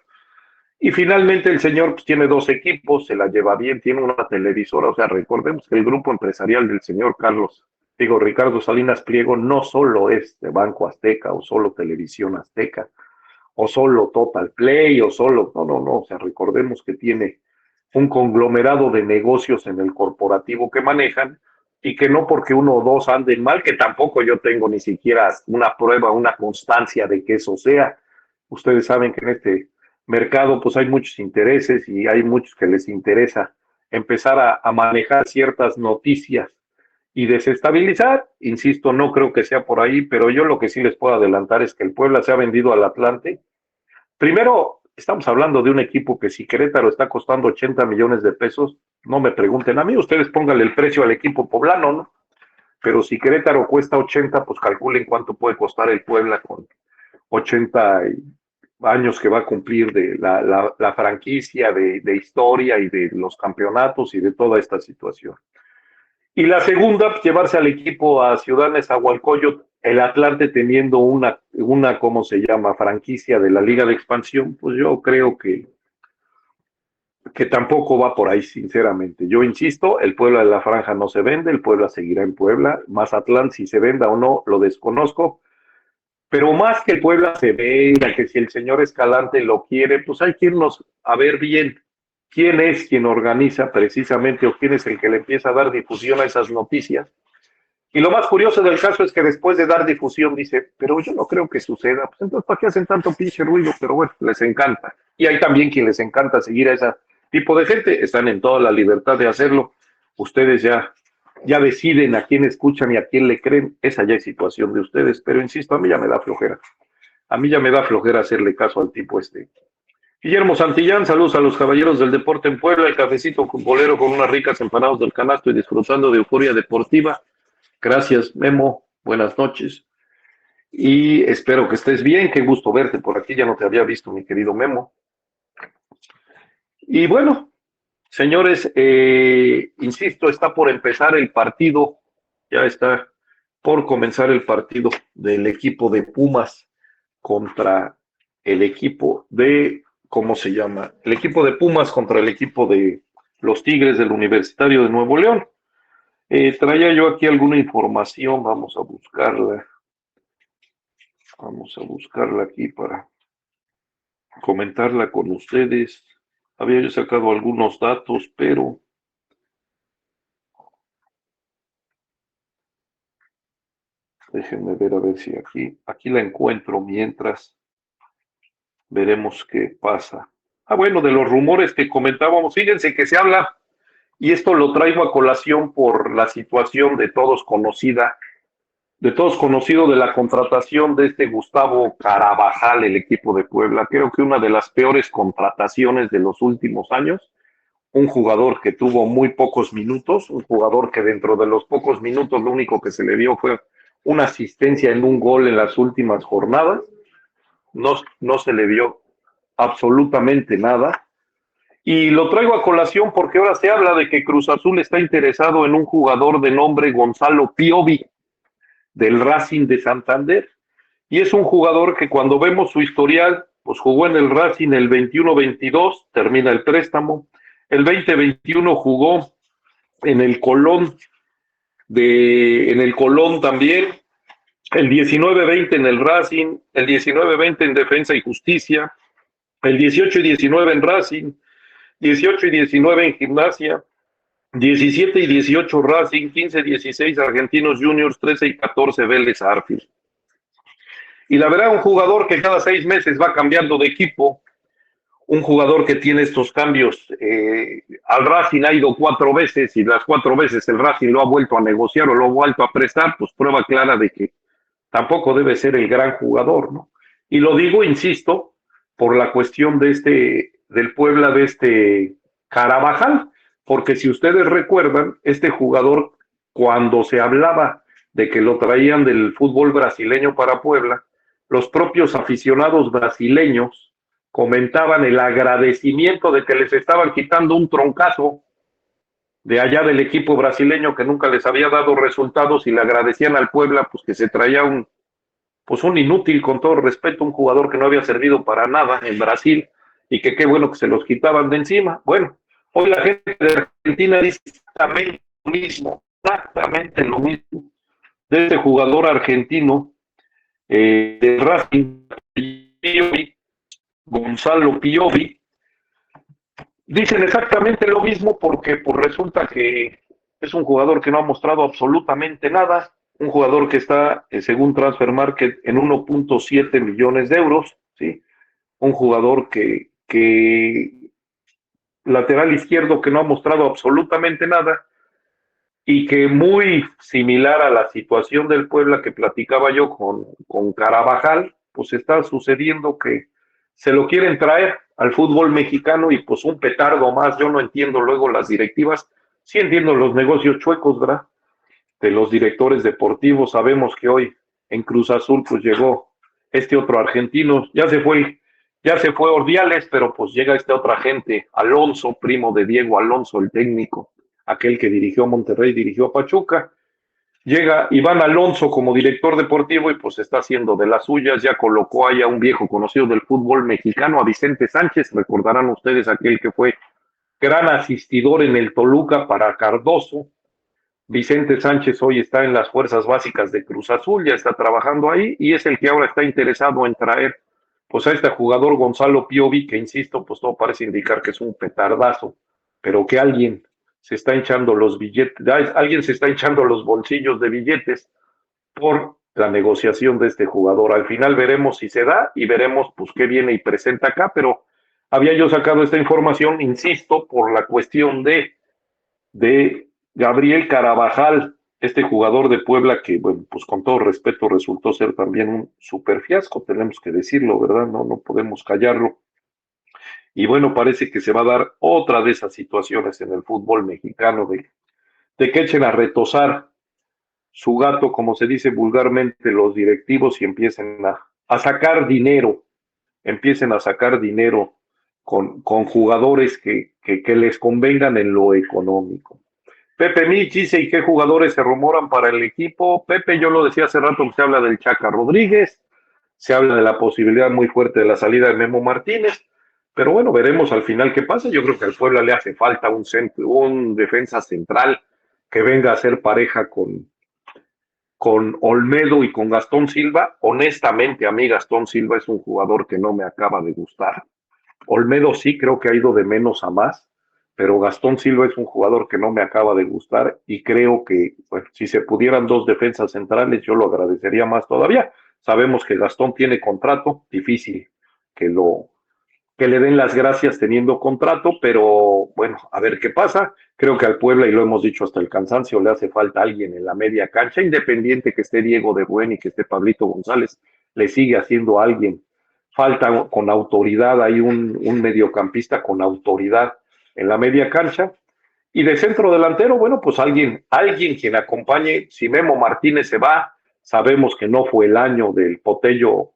Speaker 2: Y finalmente el señor pues, tiene dos equipos, se la lleva bien, tiene una televisora. O sea, recordemos que el grupo empresarial del señor Ricardo Salinas Pliego no solo es de Banco Azteca o solo Televisión Azteca o solo Total Play o solo, no, o sea, recordemos que tiene un conglomerado de negocios en el corporativo que manejan y que no porque uno o dos anden mal, que tampoco yo tengo ni siquiera una prueba, una constancia de que eso sea. Ustedes saben que en este mercado pues hay muchos intereses y hay muchos que les interesa empezar a manejar ciertas noticias y desestabilizar. Insisto, no creo que sea por ahí, pero yo lo que sí les puedo adelantar es que el Puebla se ha vendido al Atlante. Primero, estamos hablando de un equipo que si Querétaro está costando 80 millones de pesos, no me pregunten a mí, ustedes pónganle el precio al equipo poblano, ¿no? Pero si Querétaro cuesta 80, pues calculen cuánto puede costar el Puebla con 80 años que va a cumplir de la franquicia, de historia y de los campeonatos y de toda esta situación. Y la segunda, pues, llevarse al equipo a Ciudad Nezahualcóyotl, el Atlante teniendo ¿cómo se llama?, franquicia de la Liga de Expansión, pues yo creo que tampoco va por ahí, sinceramente. Yo insisto, el Puebla de la Franja no se vende, el Puebla seguirá en Puebla. Mazatlán, si se venda o no, lo desconozco. Pero más que el Puebla se venda, que si el señor Escalante lo quiere, pues hay que irnos a ver bien quién es quien organiza precisamente o quién es el que le empieza a dar difusión a esas noticias. Y lo más curioso del caso es que después de dar difusión dice, pero yo no creo que suceda. Pues entonces, ¿para qué hacen tanto pinche ruido? Pero bueno, les encanta. Y hay también quien les encanta seguir a ese tipo de gente. Están en toda la libertad de hacerlo. Ustedes ya deciden a quién escuchan y a quién le creen. Esa ya es situación de ustedes. Pero insisto, a mí ya me da flojera. A mí ya me da flojera hacerle caso al tipo este. Guillermo Santillán, saludos a los caballeros del deporte en Puebla, el cafecito futbolero con unas ricas empanadas del canasto y disfrutando de euforia deportiva. Gracias, Memo. Buenas noches. Y espero que estés bien. Qué gusto verte por aquí. Ya no te había visto, mi querido Memo. Y bueno, señores, insisto, está por empezar el partido. Ya está por comenzar el partido del equipo de Pumas contra el equipo de, ¿cómo se llama? El equipo de Pumas contra el equipo de los Tigres del Universitario de Nuevo León. Traía yo aquí alguna información, vamos a buscarla aquí para comentarla con ustedes. Había yo sacado algunos datos, pero déjenme ver a ver si aquí la encuentro mientras veremos qué pasa. Bueno, de los rumores que comentábamos, fíjense que se habla, y esto lo traigo a colación por la situación de todos conocido de la contratación de este Gustavo Carabajal, el equipo de Puebla. Creo que una de las peores contrataciones de los últimos años. Un jugador que tuvo muy pocos minutos, un jugador que dentro de los pocos minutos lo único que se le dio fue una asistencia en un gol en las últimas jornadas. No se le dio absolutamente nada. Y lo traigo a colación porque ahora se habla de que Cruz Azul está interesado en un jugador de nombre Gonzalo Piovi, del Racing de Santander, y es un jugador que cuando vemos su historial, pues jugó en el Racing el 21-22, termina el préstamo, el 20-21 jugó en el Colón también, el 19-20 en el Racing, el 19-20 en Defensa y Justicia, el 18 y 19 en Racing, 18 y 19 en Gimnasia, 17 y 18 Racing, 15 y 16 Argentinos Juniors, 13 y 14 Vélez Arfield. Y la verdad, un jugador que cada 6 meses va cambiando de equipo, un jugador que tiene estos cambios, al Racing ha ido 4 veces y las 4 veces el Racing lo ha vuelto a negociar o lo ha vuelto a prestar, pues prueba clara de que tampoco debe ser el gran jugador, ¿no? Y lo digo, insisto, por la cuestión del Puebla, de Carabajal, porque si ustedes recuerdan, este jugador, cuando se hablaba de que lo traían del fútbol brasileño para Puebla, los propios aficionados brasileños comentaban el agradecimiento de que les estaban quitando un troncazo de allá del equipo brasileño que nunca les había dado resultados y le agradecían al Puebla pues que se traía un inútil, con todo respeto, un jugador que no había servido para nada en Brasil y que qué bueno que se los quitaban de encima. Bueno, hoy la gente de Argentina dice exactamente lo mismo de este jugador argentino de Racing, Gonzalo Piovi. Dicen exactamente lo mismo porque pues resulta que es un jugador que no ha mostrado absolutamente nada, un jugador que está, según Transfer Market, en 1.7 millones de euros, ¿sí? Un jugador que lateral izquierdo que no ha mostrado absolutamente nada y que muy similar a la situación del Puebla que platicaba yo con Carabajal, pues está sucediendo que se lo quieren traer al fútbol mexicano y pues un petardo más. Yo no entiendo luego las directivas, sí entiendo los negocios chuecos, ¿verdad? De los directores deportivos. Sabemos que hoy en Cruz Azul pues llegó este otro argentino, ya se fue Ordiales, pero pues llega este otra gente, Alonso, primo de Diego Alonso, el técnico, aquel que dirigió a Monterrey, dirigió a Pachuca. Llega Iván Alonso como director deportivo y pues está haciendo de las suyas, ya colocó ahí a un viejo conocido del fútbol mexicano, a Vicente Sánchez, recordarán ustedes aquel que fue gran asistidor en el Toluca para Cardoso. Vicente Sánchez hoy está en las fuerzas básicas de Cruz Azul, ya está trabajando ahí y es el que ahora está interesado en traer pues a este jugador Gonzalo Piovi, que insisto, pues todo parece indicar que es un petardazo, pero que alguien se está hinchando los billetes, alguien se está hinchando los bolsillos de billetes por la negociación de este jugador. Al final veremos si se da y veremos pues qué viene y presenta acá, pero había yo sacado esta información, insisto, por la cuestión de Gabriel Carabajal, este jugador de Puebla que, bueno, pues con todo respeto resultó ser también un super fiasco, tenemos que decirlo, ¿verdad? No podemos callarlo. Y bueno, parece que se va a dar otra de esas situaciones en el fútbol mexicano de que echen a retosar su gato, como se dice vulgarmente, los directivos y empiecen a sacar dinero, empiecen a sacar dinero con jugadores que les convengan en lo económico. Pepe Mich dice, ¿y qué jugadores se rumoran para el equipo? Pepe, yo lo decía hace rato, que se habla del Chaca Rodríguez, se habla de la posibilidad muy fuerte de la salida de Memo Martínez, pero bueno, veremos al final qué pasa. Yo creo que al Puebla le hace falta un defensa central que venga a ser pareja con Olmedo y con Gastón Silva. Honestamente, a mí Gastón Silva es un jugador que no me acaba de gustar. Olmedo sí creo que ha ido de menos a más, pero Gastón Silva es un jugador que no me acaba de gustar y creo que bueno, si se pudieran dos defensas centrales yo lo agradecería más todavía. Sabemos que Gastón tiene contrato, difícil que que le den las gracias teniendo contrato, pero bueno, a ver qué pasa. Creo que al Puebla, y lo hemos dicho hasta el cansancio, le hace falta alguien en la media cancha, independiente que esté Diego de Buen y que esté Pablito González, le sigue haciendo alguien. Falta con autoridad, hay un mediocampista con autoridad en la media cancha. Y de centro delantero, bueno, pues alguien quien acompañe. Si Memo Martínez se va, sabemos que no fue el año del Potello,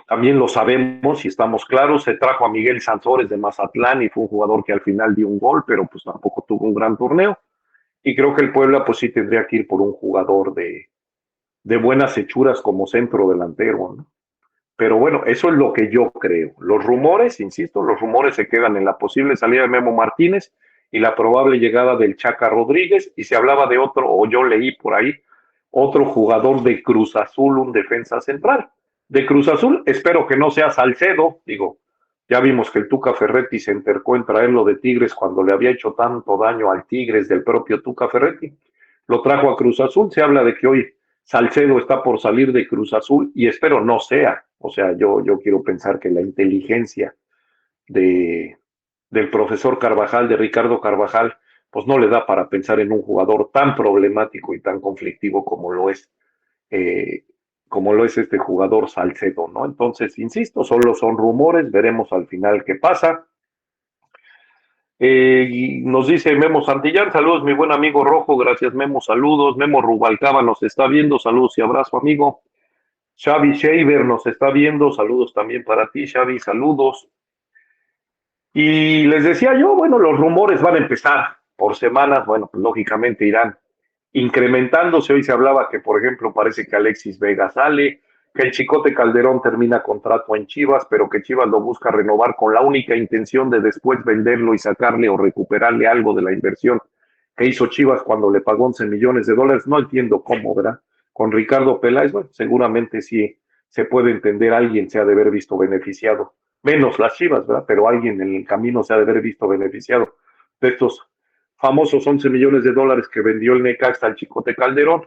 Speaker 2: también lo sabemos y estamos claros. Se trajo a Miguel Sansores de Mazatlán y fue un jugador que al final dio un gol, pero pues tampoco tuvo un gran torneo. Y creo que el Puebla pues sí tendría que ir por un jugador de buenas hechuras como centro delantero, ¿no? Pero bueno, eso es lo que yo creo. Los rumores, insisto, los rumores se quedan en la posible salida de Memo Martínez y la probable llegada del Chaca Rodríguez, y se hablaba de otro, o yo leí por ahí, otro jugador de Cruz Azul, un defensa central. De Cruz Azul, espero que no sea Salcedo, digo, ya vimos que el Tuca Ferretti se entercó en traerlo de Tigres cuando le había hecho tanto daño al Tigres del propio Tuca Ferretti. Lo trajo a Cruz Azul, se habla de que hoy Salcedo está por salir de Cruz Azul y espero no sea. O sea, yo quiero pensar que la inteligencia de, del profesor Carvajal, de Ricardo Carvajal, pues no le da para pensar en un jugador tan problemático y tan conflictivo eh, como lo es este jugador Salcedo, ¿no? Entonces, insisto, solo son rumores, veremos al final qué pasa. Y nos dice Memo Santillán, saludos mi buen amigo Rojo, gracias Memo, saludos. Memo Rubalcaba nos está viendo, saludos y abrazo amigo. Xavi Shaver nos está viendo, saludos también para ti Xavi, saludos. Y les decía yo, bueno, los rumores van a empezar por semanas, bueno, pues lógicamente irán incrementándose. Hoy se hablaba que, por ejemplo, parece que Alexis Vega sale, que el Chicote Calderón termina contrato en Chivas, pero que Chivas lo busca renovar con la única intención de después venderlo y sacarle o recuperarle algo de la inversión que hizo Chivas cuando le pagó 11 millones de dólares. No entiendo cómo, ¿verdad? Con Ricardo Peláez, bueno, seguramente sí se puede entender, alguien se ha de haber visto beneficiado, menos las Chivas, ¿verdad? Pero alguien en el camino se ha de haber visto beneficiado de estos famosos 11 millones de dólares que vendió el Necaxa al Chicote Calderón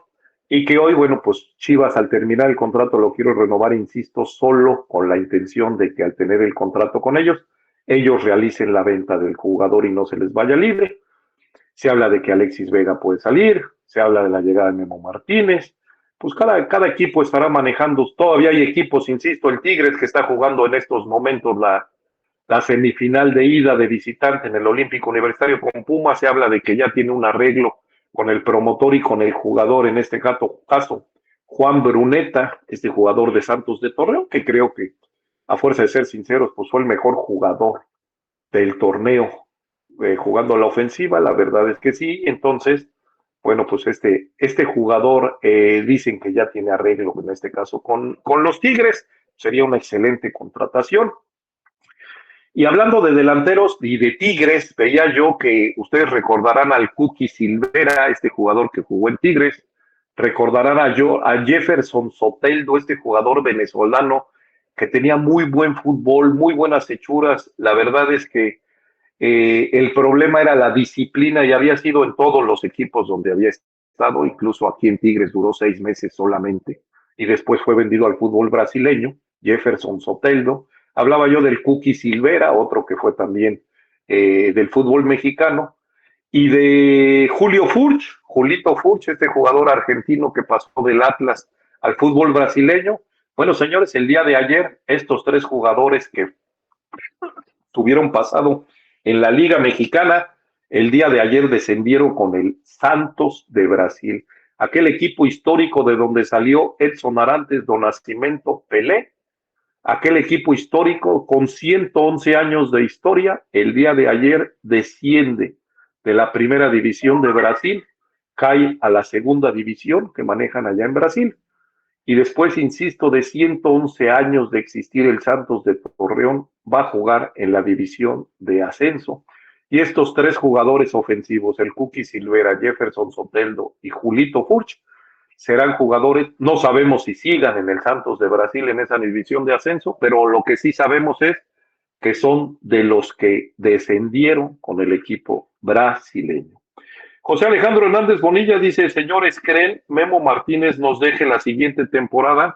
Speaker 2: y que hoy, bueno, pues Chivas al terminar el contrato lo quiero renovar, insisto, solo con la intención de que al tener el contrato con ellos realicen la venta del jugador y no se les vaya libre. Se habla de que Alexis Vega puede salir, se habla de la llegada de Memo Martínez, pues cada equipo estará manejando, todavía hay equipos, insisto, el Tigres que está jugando en estos momentos la semifinal de ida de visitante en el Olímpico Universitario con Pumas, se habla de que ya tiene un arreglo con el promotor y con el jugador, en este caso Juan Bruneta, este jugador de Santos de Torreón, que creo que, a fuerza de ser sinceros, pues fue el mejor jugador del torneo jugando a la ofensiva, la verdad es que sí. Entonces, bueno, pues este jugador dicen que ya tiene arreglo, en este caso con los Tigres, sería una excelente contratación. Y hablando de delanteros y de Tigres, veía yo que ustedes recordarán al Cookie Silvera, este jugador que jugó en Tigres, recordarán a Jefferson Soteldo, este jugador venezolano que tenía muy buen fútbol, muy buenas hechuras. La verdad es que el problema era la disciplina y había sido en todos los equipos donde había estado, incluso aquí en Tigres duró 6 meses solamente y después fue vendido al fútbol brasileño, Jefferson Soteldo. Hablaba yo del Cookie Silvera, otro que fue también del fútbol mexicano, y de Julio Furch, Julito Furch, este jugador argentino que pasó del Atlas al fútbol brasileño. Bueno, señores, el día de ayer, estos tres jugadores que tuvieron pasado en la Liga Mexicana, el día de ayer descendieron con el Santos de Brasil, aquel equipo histórico de donde salió Edson Arantes do Nascimento Pelé, aquel equipo histórico con 111 años de historia, el día de ayer desciende de la primera división de Brasil, cae a la segunda división que manejan allá en Brasil. Y después, insisto, de 111 años de existir el Santos de Torreón, va a jugar en la división de ascenso. Y estos tres jugadores ofensivos, el Cookie Silvera, Jefferson Soteldo y Julito Furch, serán jugadores, no sabemos si sigan en el Santos de Brasil en esa división de ascenso, pero lo que sí sabemos es que son de los que descendieron con el equipo brasileño. José Alejandro Hernández Bonilla dice, señores, ¿creen Memo Martínez nos deje la siguiente temporada?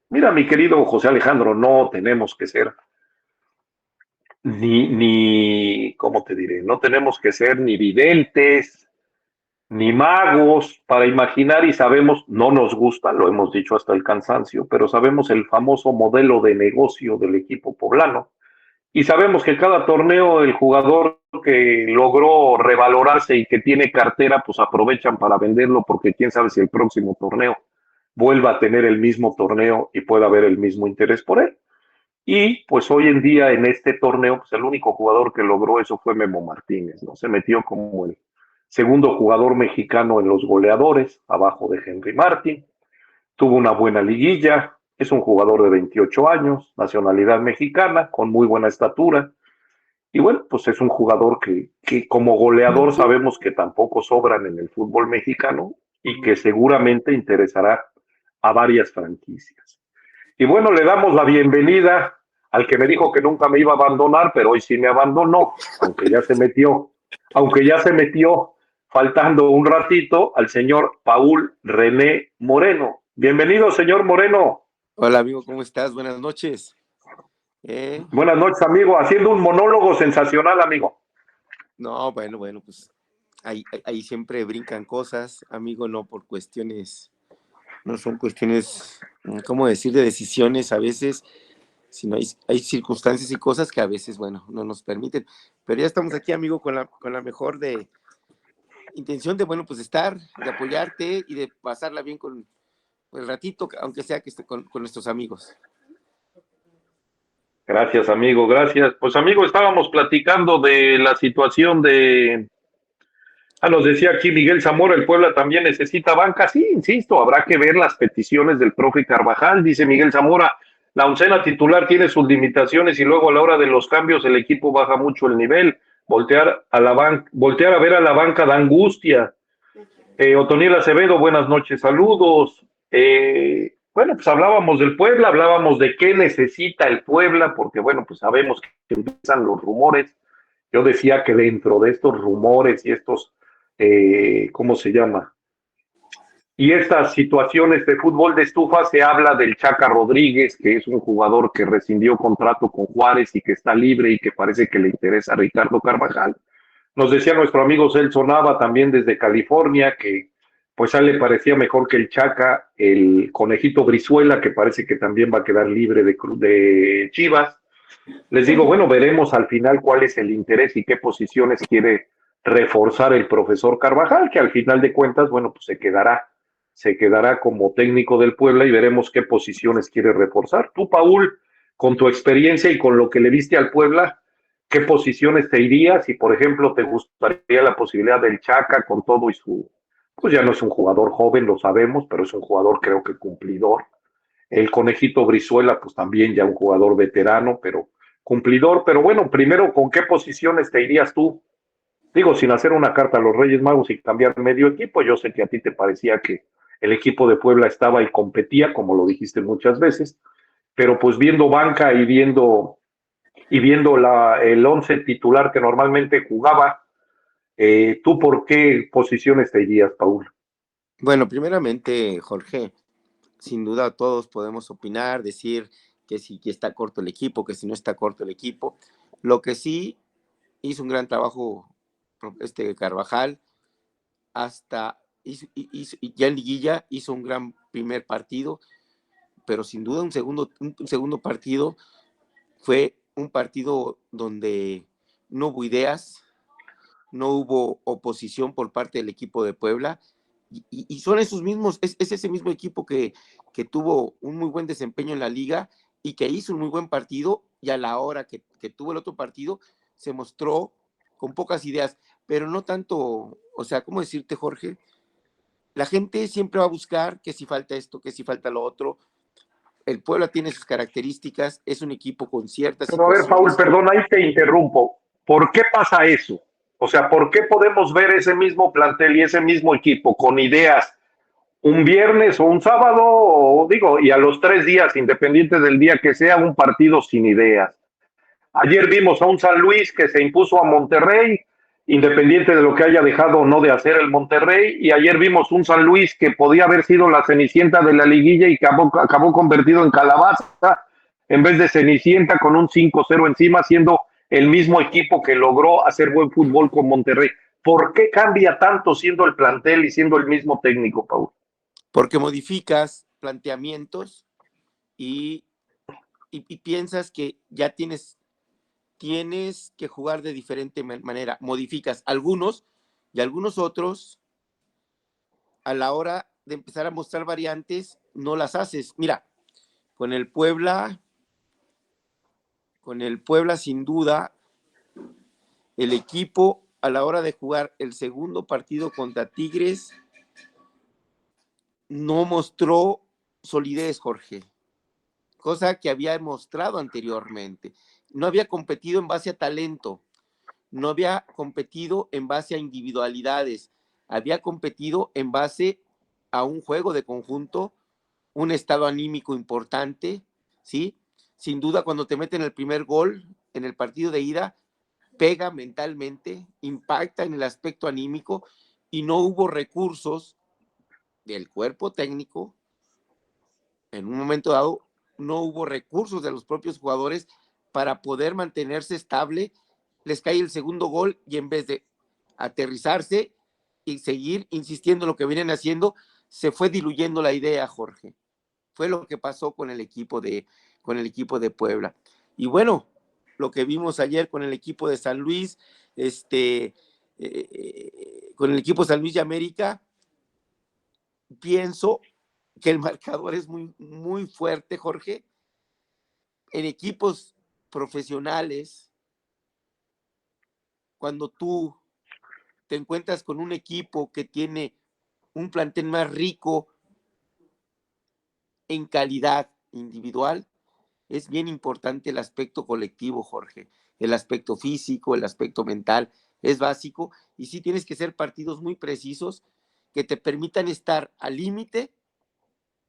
Speaker 2: Mira, mi querido José Alejandro, no tenemos que ser ¿cómo te diré? No tenemos que ser ni videntes, ni magos para imaginar y sabemos, no nos gusta, lo hemos dicho hasta el cansancio, pero sabemos el famoso modelo de negocio del equipo poblano y sabemos que cada torneo el jugador que logró revalorarse y que tiene cartera, pues aprovechan para venderlo porque quién sabe si el próximo torneo vuelva a tener el mismo torneo y pueda haber el mismo interés por él. Y pues hoy en día en este torneo, pues el único jugador que logró eso fue Memo Martínez, ¿no? Se metió como el segundo jugador mexicano en los goleadores, abajo de Henry Martin, tuvo una buena liguilla, es un jugador de 28 años, nacionalidad mexicana, con muy buena estatura, y bueno, pues es un jugador que como goleador sabemos que tampoco sobran en el fútbol mexicano, y que seguramente interesará a varias franquicias. Y bueno, le damos la bienvenida al que me dijo que nunca me iba a abandonar, pero hoy sí me abandonó, aunque ya se metió, faltando un ratito, al señor Paul René Moreno. Bienvenido, señor Moreno.
Speaker 3: Hola amigo, ¿cómo estás? Buenas noches. ¿Eh?
Speaker 2: Buenas noches, amigo. Haciendo un monólogo sensacional, amigo.
Speaker 3: No, bueno, pues ahí siempre brincan cosas, amigo, no por cuestiones, no son cuestiones, ¿cómo decir?, de decisiones a veces, sino hay circunstancias y cosas que a veces, bueno, no nos permiten. Pero ya estamos aquí, amigo, con la mejor de intención de, bueno, pues estar, de apoyarte y de pasarla bien con el ratito, aunque sea que esté con nuestros amigos.
Speaker 2: Gracias, amigo, gracias. Pues, amigo, estábamos platicando de la situación de... nos decía aquí Miguel Zamora, el Puebla también necesita banca. Sí, insisto, habrá que ver las peticiones del profe Carvajal, dice Miguel Zamora. La oncena titular tiene sus limitaciones y luego a la hora de los cambios el equipo baja mucho el nivel. Voltear a ver a la banca da angustia. Otoniel Acevedo, buenas noches, saludos. Bueno, pues hablábamos del Puebla, hablábamos de qué necesita el Puebla, porque bueno, pues sabemos que empiezan los rumores. Yo decía que dentro de estos rumores y estos, ¿cómo se llama? Y estas situaciones de fútbol de estufa se habla del Chaca Rodríguez, que es un jugador que rescindió contrato con Juárez y que está libre y que parece que le interesa a Ricardo Carvajal. Nos decía nuestro amigo Celso Nava también desde California que pues a él le parecía mejor que el Chaca, el Conejito Brizuela, que parece que también va a quedar libre de Chivas. Les digo, bueno, veremos al final cuál es el interés y qué posiciones quiere reforzar el profesor Carvajal, que al final de cuentas, bueno, pues se quedará como técnico del Puebla y veremos qué posiciones quiere reforzar. Tú, Paul, con tu experiencia y con lo que le viste al Puebla, ¿qué posiciones te irías? Si, por ejemplo, te gustaría la posibilidad del Chaca con todo y su, pues ya no es un jugador joven, lo sabemos, pero es un jugador creo que cumplidor. El Conejito Brizuela, pues también ya un jugador veterano, pero cumplidor. Pero bueno, primero, ¿con qué posiciones te irías tú? Digo, sin hacer una carta a los Reyes Magos y cambiar medio equipo, yo sé que a ti te parecía que el equipo de Puebla estaba y competía, como lo dijiste muchas veces, pero pues viendo banca y viendo el 11 titular que normalmente jugaba, ¿tú por qué posiciones te irías, Paul?
Speaker 3: Bueno, primeramente, Jorge, sin duda todos podemos opinar, decir que si que está corto el equipo, que si no está corto el equipo. Lo que sí hizo un gran trabajo Carvajal, hasta ya en liguilla hizo un gran primer partido, pero sin duda un segundo partido fue un partido donde no hubo ideas, no hubo oposición por parte del equipo de Puebla, y son esos mismos, es ese mismo equipo que tuvo un muy buen desempeño en la liga y que hizo un muy buen partido, y a la hora que tuvo el otro partido se mostró con pocas ideas, pero no tanto, o sea, ¿cómo decirte, Jorge? La gente siempre va a buscar que si falta esto, que si falta lo otro. El Puebla tiene sus características, es un equipo con ciertas
Speaker 2: Pero a ver, Paul,
Speaker 3: situaciones.
Speaker 2: perdón, ahí te interrumpo. ¿Por qué pasa eso? O sea, ¿por qué podemos ver ese mismo plantel y ese mismo equipo con ideas un viernes o un sábado, o digo, y a los 3 días, independiente del día que sea, un partido sin ideas? Ayer vimos a un San Luis que se impuso a Monterrey, independiente de lo que haya dejado o no de hacer el Monterrey, y ayer vimos un San Luis que podía haber sido la cenicienta de la liguilla y acabó convertido en calabaza en vez de cenicienta con un 5-0 encima, siendo el mismo equipo que logró hacer buen fútbol con Monterrey. ¿Por qué cambia tanto siendo el plantel y siendo el mismo técnico, Paul?
Speaker 3: Porque modificas planteamientos y, y piensas que ya tienes que jugar de diferente manera. Modificas algunos y algunos otros, a la hora de empezar a mostrar variantes, no las haces. Mira, con el Puebla, sin duda, el equipo a la hora de jugar el segundo partido contra Tigres no mostró solidez, Jorge, cosa que había mostrado anteriormente. No había competido en base a talento, no había competido en base a individualidades, había competido en base a un juego de conjunto, un estado anímico importante, ¿sí? Sin duda, cuando te meten el primer gol en el partido de ida, pega mentalmente, impacta en el aspecto anímico y no hubo recursos del cuerpo técnico. En un momento dado, no hubo recursos de los propios jugadores para poder mantenerse estable. Les cae el segundo gol y en vez de aterrizarse y seguir insistiendo en lo que vienen haciendo, se fue diluyendo la idea, Jorge. Fue lo que pasó con el equipo de Puebla. Y bueno, lo que vimos ayer con el equipo de San Luis, con el equipo de San Luis de América, pienso que el marcador es muy, muy fuerte, Jorge. En equipos profesionales, cuando tú te encuentras con un equipo que tiene un plantel más rico en calidad individual, es bien importante el aspecto colectivo, Jorge. El aspecto físico, el aspecto mental, es básico. Y sí tienes que ser partidos muy precisos que te permitan estar al límite,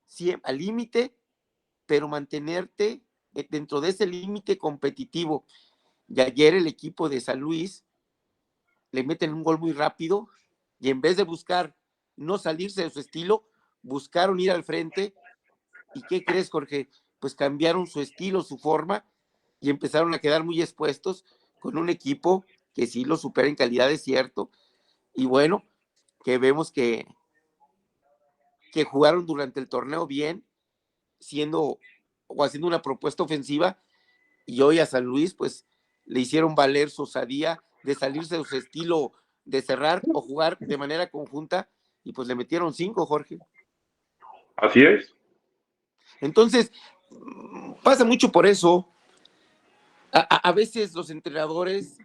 Speaker 3: sí, al límite, pero mantenerte dentro de ese límite competitivo. Y ayer el equipo de San Luis le meten un gol muy rápido y en vez de buscar no salirse de su estilo, buscaron ir al frente. ¿Y qué crees, Jorge? Pues cambiaron su estilo, su forma y empezaron a quedar muy expuestos con un equipo que sí lo supera en calidad, es cierto. Y bueno, que vemos que jugaron durante el torneo bien, siendo o haciendo una propuesta ofensiva, y hoy a San Luis pues le hicieron valer su osadía de salirse de su estilo de cerrar o jugar de manera conjunta y pues le metieron 5, Jorge.
Speaker 2: Así es.
Speaker 3: Entonces, pasa mucho por eso. A veces los entrenadores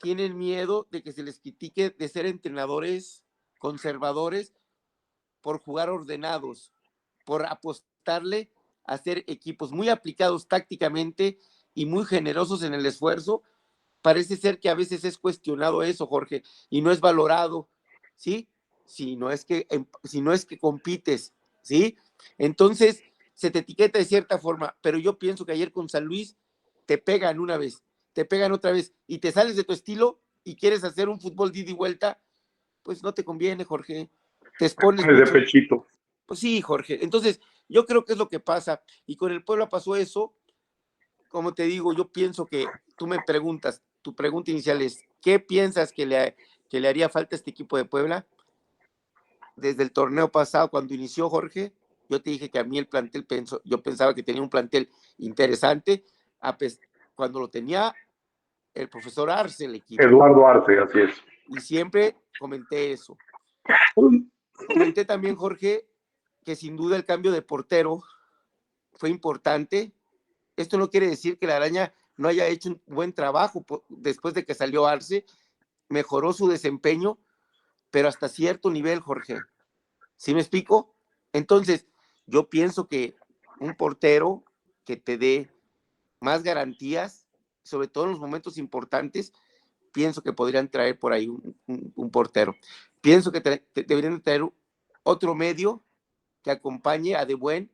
Speaker 3: tienen miedo de que se les critique de ser entrenadores conservadores por jugar ordenados, por apostarle a ser equipos muy aplicados tácticamente y muy generosos en el esfuerzo. Parece ser que a veces es cuestionado eso, Jorge, y no es valorado, ¿sí? Si no es que compites, ¿sí? Entonces, se te etiqueta de cierta forma, pero yo pienso que ayer con San Luis te pegan una vez, te pegan otra vez, y te sales de tu estilo y quieres hacer un fútbol de ida y vuelta, pues no te conviene, Jorge. Te expones
Speaker 2: Es de
Speaker 3: mucho.
Speaker 2: pechito.
Speaker 3: Pues sí, Jorge. Entonces, yo creo que es lo que pasa. Y con el Puebla pasó eso. Como te digo, yo pienso que tú me preguntas, tu pregunta inicial es, ¿qué piensas que le haría falta a este equipo de Puebla? Desde el torneo pasado, cuando inició Jorge, yo te dije que a mí el plantel, yo pensaba que tenía un plantel interesante, cuando lo tenía el profesor Arce, el equipo.
Speaker 2: Eduardo Arce, así es.
Speaker 3: Y siempre comenté eso. Comenté también, Jorge, que sin duda el cambio de portero fue importante. Esto no quiere decir que la Araña no haya hecho un buen trabajo después de que salió Arce, mejoró su desempeño, pero hasta cierto nivel, Jorge. ¿Sí me explico? Entonces, yo pienso que un portero que te dé más garantías, sobre todo en los momentos importantes, pienso que podrían traer por ahí un portero. Pienso que deberían traer otro medio que acompañe a De Buen,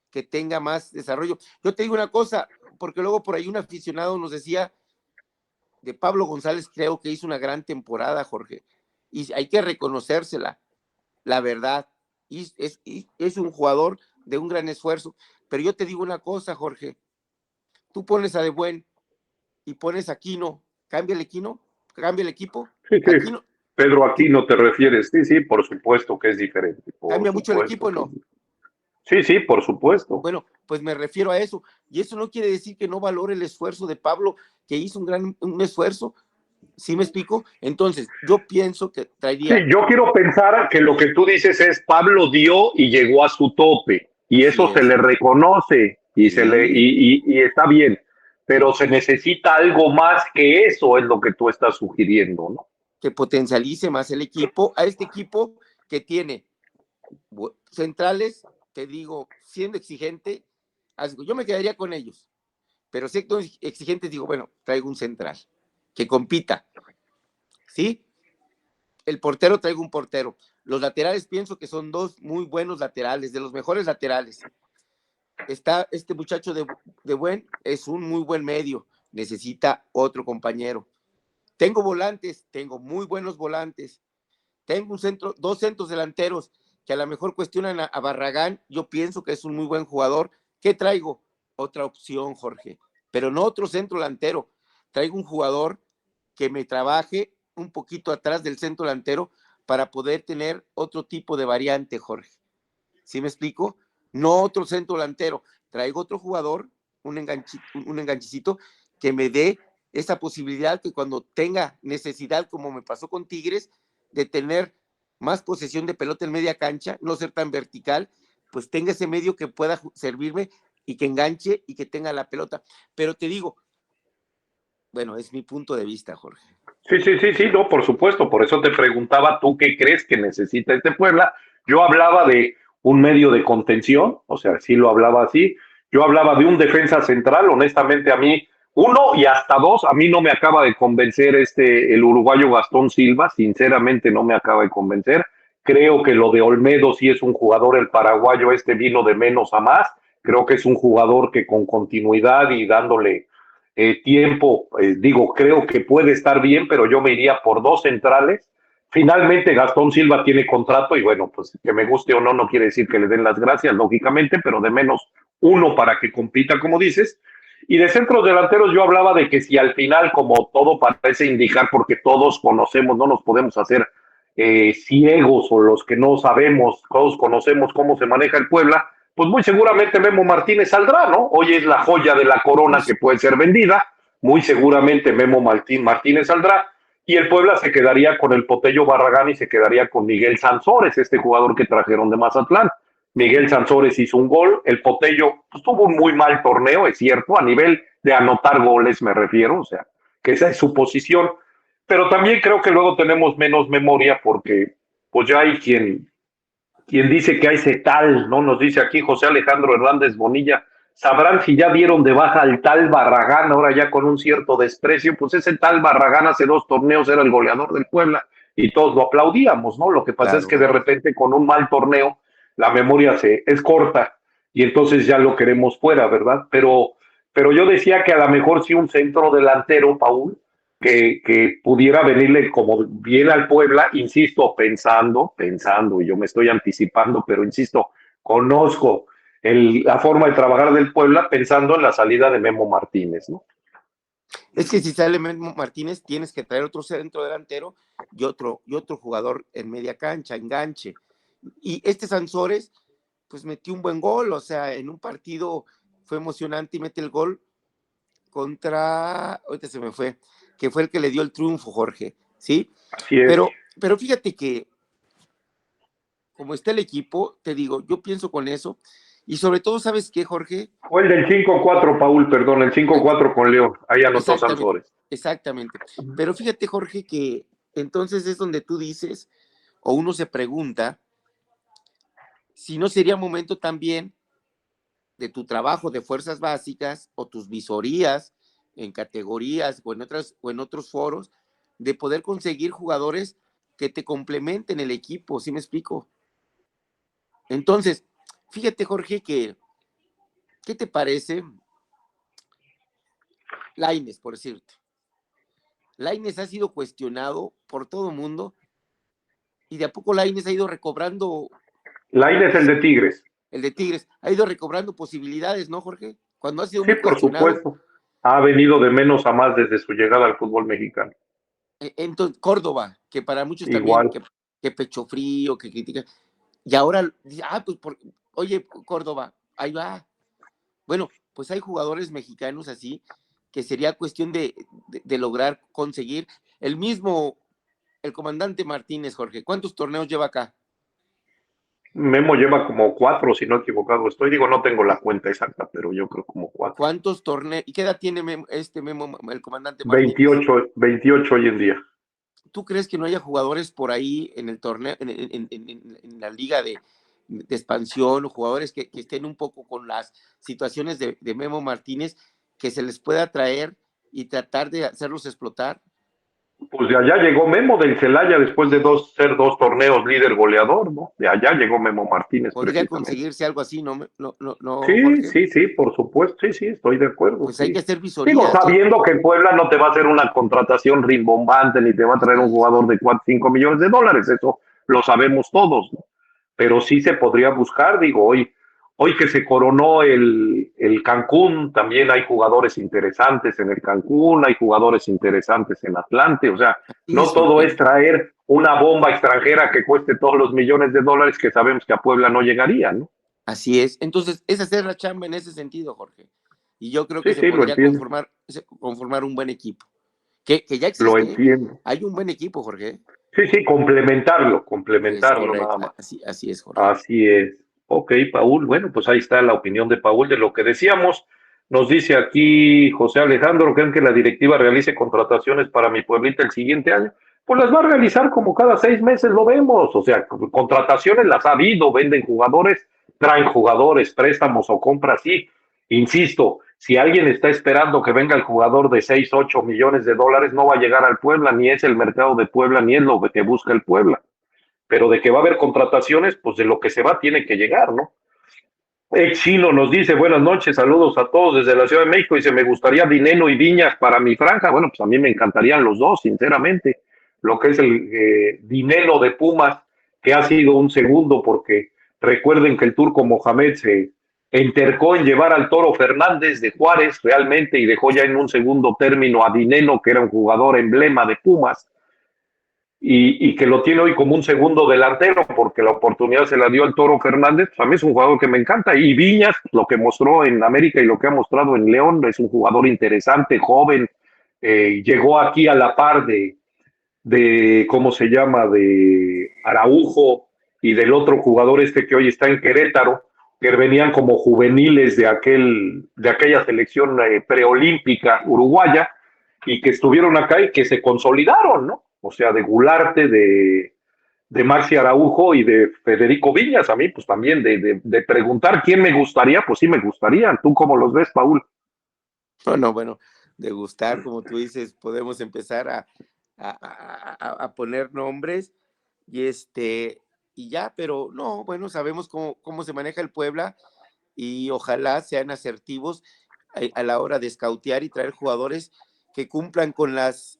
Speaker 3: que tenga más desarrollo. Yo te digo una cosa, porque luego por ahí un aficionado nos decía de Pablo González, creo que hizo una gran temporada, Jorge, y hay que reconocérsela, la verdad, y es un jugador de un gran esfuerzo, pero yo te digo una cosa, Jorge, tú pones a De Buen y pones a Aquino, cambia el equipo,
Speaker 2: Sí, sí.
Speaker 3: Aquino,
Speaker 2: Pedro Aquino te refieres. Sí, sí, por supuesto que es diferente. Por
Speaker 3: cambia mucho el
Speaker 2: supuesto
Speaker 3: equipo,
Speaker 2: que
Speaker 3: ¿no?
Speaker 2: sí. Sí, sí, por supuesto.
Speaker 3: Bueno, pues me refiero a eso. Y eso no quiere decir que no valore el esfuerzo de Pablo, que hizo un esfuerzo. ¿Sí me explico? Entonces, yo pienso que
Speaker 2: Sí,
Speaker 3: traería,
Speaker 2: yo quiero pensar que lo que tú dices es Pablo dio y llegó a su tope y
Speaker 3: así
Speaker 2: eso se
Speaker 3: es,
Speaker 2: le reconoce y
Speaker 3: sí,
Speaker 2: y está bien, pero se necesita algo más que eso es lo que tú estás sugiriendo, ¿no?
Speaker 3: que potencialice más el equipo, a este equipo que tiene centrales, te digo, siendo exigente, yo me quedaría con ellos, pero siendo exigentes, digo, bueno, traigo un central que compita, ¿sí? el portero, traigo un portero. Los laterales pienso que son dos muy buenos laterales, de los mejores laterales. Está este muchacho de Buen, es un muy buen medio, necesita otro compañero. Tengo volantes, tengo muy buenos volantes. Tengo dos centros delanteros que a lo mejor cuestionan a Barragán. Yo pienso que es un muy buen jugador. ¿Qué traigo? Otra opción, Jorge, pero no otro centro delantero. Traigo un jugador que me trabaje un poquito atrás del centro delantero para poder tener otro tipo de variante, Jorge. ¿Sí me explico? No otro centro delantero. Traigo otro jugador, un enganchecito que me dé esa posibilidad que cuando tenga necesidad, como me pasó con Tigres, de tener más posesión de pelota en media cancha, no ser tan vertical, pues tenga ese medio que pueda servirme y que enganche y que tenga la pelota. Pero te digo, bueno, es mi punto de vista, Jorge.
Speaker 2: Sí, no, por supuesto, por eso te preguntaba tú qué crees que necesita este Puebla. Yo hablaba de un medio de contención, o sea, sí lo hablaba así. Yo hablaba de un defensa central, honestamente a mí, uno y hasta dos, a mí no me acaba de convencer el uruguayo Gastón Silva, sinceramente no me acaba de convencer. Creo que lo de Olmedo sí es un jugador, el paraguayo vino de menos a más. Creo que es un jugador que con continuidad y dándole tiempo, digo, creo que puede estar bien, pero yo me iría por dos centrales. Finalmente Gastón Silva tiene contrato y bueno, pues que me guste o no, no quiere decir que le den las gracias, lógicamente, pero de menos uno para que compita, como dices. Y de centros delanteros yo hablaba de que si al final, como todo parece indicar, porque todos conocemos, no nos podemos hacer ciegos o los que no sabemos, todos conocemos cómo se maneja el Puebla, pues muy seguramente Memo Martínez saldrá, ¿no? Hoy es la joya de la corona que puede ser vendida, muy seguramente Memo Martínez saldrá, y el Puebla se quedaría con el Potello Barragán y se quedaría con Miguel Sansores, este jugador que trajeron de Mazatlán. Miguel Sansores hizo un gol, el Potello pues, tuvo un muy mal torneo, es cierto, a nivel de anotar goles me refiero, o sea, que esa es su posición, pero también creo que luego tenemos menos memoria porque pues ya hay quien dice que hay ese tal, ¿no? Nos dice aquí José Alejandro Hernández Bonilla, sabrán si ya dieron de baja al tal Barragán, ahora ya con un cierto desprecio, pues ese tal Barragán hace 2 torneos era el goleador del Puebla y todos lo aplaudíamos, ¿no? Lo que pasa es que de repente con un mal torneo la memoria es corta y entonces ya lo queremos fuera, ¿verdad? Pero yo decía que a lo mejor sí un centro delantero, Paul, que pudiera venirle como bien al Puebla, insisto, pensando, y yo me estoy anticipando, pero insisto, conozco la forma de trabajar del Puebla pensando en la salida de Memo Martínez, ¿no?
Speaker 3: Es que si sale Memo Martínez, tienes que traer otro centro delantero y otro jugador en media cancha, enganche. Y este Sansores, pues metió un buen gol, o sea, en un partido fue emocionante y mete el gol contra, ahorita se me fue, que fue el que le dio el triunfo, Jorge, ¿sí?
Speaker 2: Así es.
Speaker 3: Pero fíjate que como está el equipo, te digo, yo pienso con eso, y sobre todo, ¿sabes qué, Jorge?
Speaker 2: Fue el del 5-4, Paul, perdón, el 5-4 con León, ahí anotó Sansores.
Speaker 3: Exactamente, pero fíjate, Jorge, que entonces es donde tú dices, o uno se pregunta, si no sería momento también de tu trabajo de fuerzas básicas o tus visorías en categorías o en otros foros, de poder conseguir jugadores que te complementen el equipo, ¿sí me explico? Entonces, fíjate, Jorge, que, ¿qué te parece Lainez, por decirte? Lainez ha sido cuestionado por todo el mundo y de a poco Lainez ha ido recobrando.
Speaker 2: Lainez, el de Tigres.
Speaker 3: El de Tigres, ha ido recobrando posibilidades, ¿no, Jorge? Cuando ha sido
Speaker 2: Sí,
Speaker 3: muy
Speaker 2: por
Speaker 3: cuestionado.
Speaker 2: supuesto. Ha venido de menos a más desde su llegada al fútbol mexicano.
Speaker 3: Entonces, Córdoba, que para muchos también,
Speaker 2: Igual.
Speaker 3: que pecho frío, que critica. Y ahora, pues, oye, Córdoba, ahí va. Bueno, pues hay jugadores mexicanos así que sería cuestión de lograr conseguir. El comandante Martínez, Jorge, ¿cuántos torneos lleva acá?
Speaker 2: Memo lleva como 4, si no equivocado estoy. Digo, no tengo la cuenta exacta, pero yo creo como 4.
Speaker 3: ¿Cuántos torneos? ¿Y qué edad tiene Memo, el comandante Martínez?
Speaker 2: 28 hoy en día.
Speaker 3: ¿Tú crees que no haya jugadores por ahí en el torneo, en la liga de expansión, o jugadores que estén un poco con las situaciones de Memo Martínez, que se les pueda traer y tratar de hacerlos explotar?
Speaker 2: Pues de allá llegó Memo del Celaya después de ser dos torneos líder goleador, ¿no? De allá llegó Memo Martínez
Speaker 3: Podría
Speaker 2: precisamente.
Speaker 3: conseguirse algo así, ¿no,
Speaker 2: Sí,
Speaker 3: Jorge?
Speaker 2: sí, sí, por supuesto, sí, sí, estoy de acuerdo,
Speaker 3: Pues hay que
Speaker 2: sí.
Speaker 3: hacer
Speaker 2: Digo,
Speaker 3: visorías, ¿eh?
Speaker 2: sabiendo que Puebla no te va a hacer una contratación rimbombante ni te va a traer un
Speaker 3: Así es,
Speaker 2: jugador
Speaker 3: Jorge.
Speaker 2: de 4 5 millones de dólares, eso lo sabemos todos, ¿no? Pero sí se podría buscar, digo, hoy que se coronó el Cancún, también hay jugadores interesantes en el Cancún, hay jugadores interesantes en Atlante, o sea,
Speaker 3: Así
Speaker 2: no
Speaker 3: es,
Speaker 2: todo
Speaker 3: Jorge.
Speaker 2: es traer una bomba extranjera que cueste todos los millones de dólares que sabemos que a Puebla no llegaría, ¿no?
Speaker 3: Así es. Entonces, es hacer la chamba en ese sentido, Jorge. Y yo creo que
Speaker 2: Sí,
Speaker 3: se
Speaker 2: sí, lo
Speaker 3: podría
Speaker 2: entiendo,
Speaker 3: conformar un buen equipo. Que ya
Speaker 2: lo
Speaker 3: existe, ¿eh?
Speaker 2: entiendo.
Speaker 3: Hay un buen equipo, Jorge.
Speaker 2: Sí, sí, complementarlo,
Speaker 3: Es
Speaker 2: complementarlo nada
Speaker 3: correcto.
Speaker 2: más.
Speaker 3: Así es, Jorge.
Speaker 2: Así es. Ok, Paul, bueno, pues ahí está la opinión de Paul de lo que decíamos. Nos dice aquí José Alejandro, ¿creen que la directiva realice contrataciones para mi pueblita el siguiente año? Pues las va a realizar como cada 6 meses, lo vemos. O sea, contrataciones las ha habido, venden jugadores, traen jugadores, préstamos o compras, sí. Insisto, si alguien está esperando que venga el jugador de 6, 8 millones de dólares, no va a llegar al Puebla, ni es el mercado de Puebla, ni es lo que busca el Puebla, pero de que va a haber contrataciones, pues de lo que se va tiene que llegar, ¿no? Chino nos dice, buenas noches, saludos a todos desde la Ciudad de México, dice, me gustaría Dineno y Viñas para mi franja, bueno, pues a mí me encantarían los dos, sinceramente, lo que es el Dineno de Pumas, que ha sido un segundo, porque recuerden que el turco Mohamed se entercó en llevar al Toro Fernández de Juárez realmente y dejó ya en un segundo término a Dineno, que era un jugador emblema de Pumas, y que lo tiene hoy como un segundo delantero, porque la oportunidad se la dio al Toro Fernández. A mí es un jugador que me encanta. Y Viñas, lo que mostró en América y lo que ha mostrado en León, es un jugador interesante, joven. Llegó aquí a la par ¿cómo se llama?, de Araujo y del otro jugador este que hoy está en Querétaro, que venían como juveniles de aquella selección preolímpica uruguaya, y que estuvieron acá y que se consolidaron, ¿no? O sea, de Gularte, de Maxi Araujo y de Federico Viñas, a mí, pues también, de preguntar quién me gustaría, pues sí me gustaría. ¿Tú cómo los ves, Paul?
Speaker 3: No, bueno, de gustar, como tú dices, podemos empezar a poner nombres y y ya, pero no, bueno, sabemos cómo se maneja el Puebla y ojalá sean asertivos a la hora de escautear y traer jugadores que cumplan con las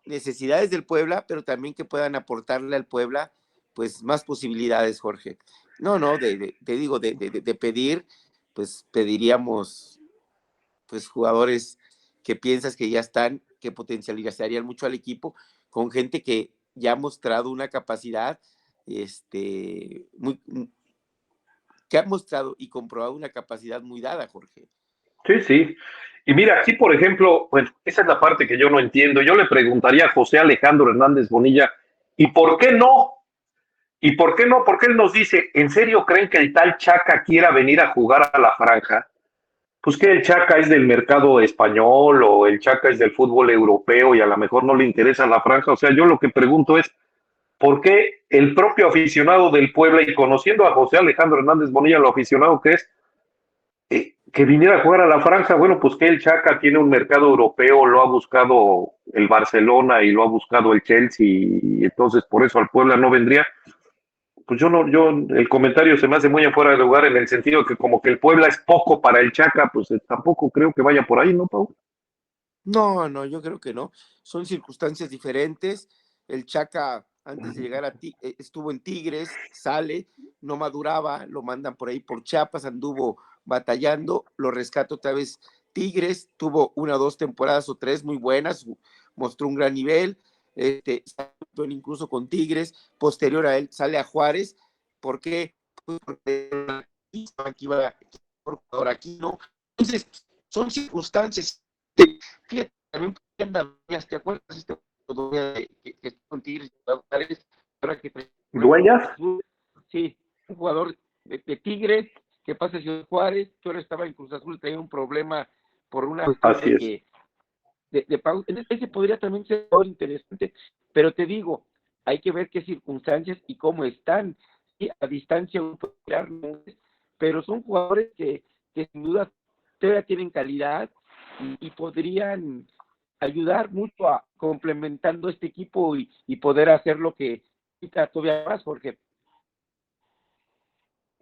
Speaker 3: necesidades del Puebla, pero también que puedan aportarle al Puebla pues más posibilidades, Jorge. No, te digo, de pedir, pues pediríamos pues jugadores que piensas que ya están, que potencializarían mucho al equipo, con gente que ya ha mostrado una capacidad, muy, que ha mostrado y comprobado una capacidad muy dada, Jorge.
Speaker 2: Sí, sí. Y mira, aquí, por ejemplo, bueno, esa es la parte que yo no entiendo. Yo le preguntaría a José Alejandro Hernández Bonilla, ¿y por qué no? ¿Y por qué no? Porque él nos dice, ¿en serio creen que el tal Chaca quiera venir a jugar a la franja? Pues que el Chaca es del mercado español o el Chaca es del fútbol europeo y a lo mejor no le interesa la franja. O sea, yo lo que pregunto es, ¿por qué el propio aficionado del Puebla, y conociendo a José Alejandro Hernández Bonilla, lo aficionado que es, que viniera a jugar a la franja? Bueno, pues que el Chaca tiene un mercado europeo, lo ha buscado el Barcelona y lo ha buscado el Chelsea, y entonces por eso al Puebla no vendría. Pues el comentario se me hace muy afuera de lugar en el sentido de que como que el Puebla es poco para el Chaca, pues tampoco creo que vaya por ahí, ¿no, Pau?
Speaker 3: No, yo creo que no. Son circunstancias diferentes. El Chaca, antes de llegar estuvo en Tigres, sale, no maduraba, lo mandan por ahí por Chiapas, anduvo batallando, lo rescata otra vez Tigres, tuvo 1 o 2 temporadas o 3 muy buenas, mostró un gran nivel, incluso con Tigres, posterior a él sale a Juárez. ¿Por qué? Pues porque aquí va por aquí, ¿no? Entonces, son circunstancias. Fíjate, también ¿te acuerdas que con Tigres? Ahora que
Speaker 2: ¿Dueñas?
Speaker 3: sí, un jugador de Tigres que pasa a Ciudad Juárez, que ahora estaba en Cruz Azul, traía un problema por una cuestión
Speaker 2: Así
Speaker 3: de
Speaker 2: es.
Speaker 3: que de pago. Ese podría también ser un interesante, pero te digo, hay que ver qué circunstancias y cómo están. Sí, a distancia, pero son jugadores que sin duda todavía tienen calidad y podrían ayudar mucho complementando este equipo y poder hacer lo que todavía más, Jorge.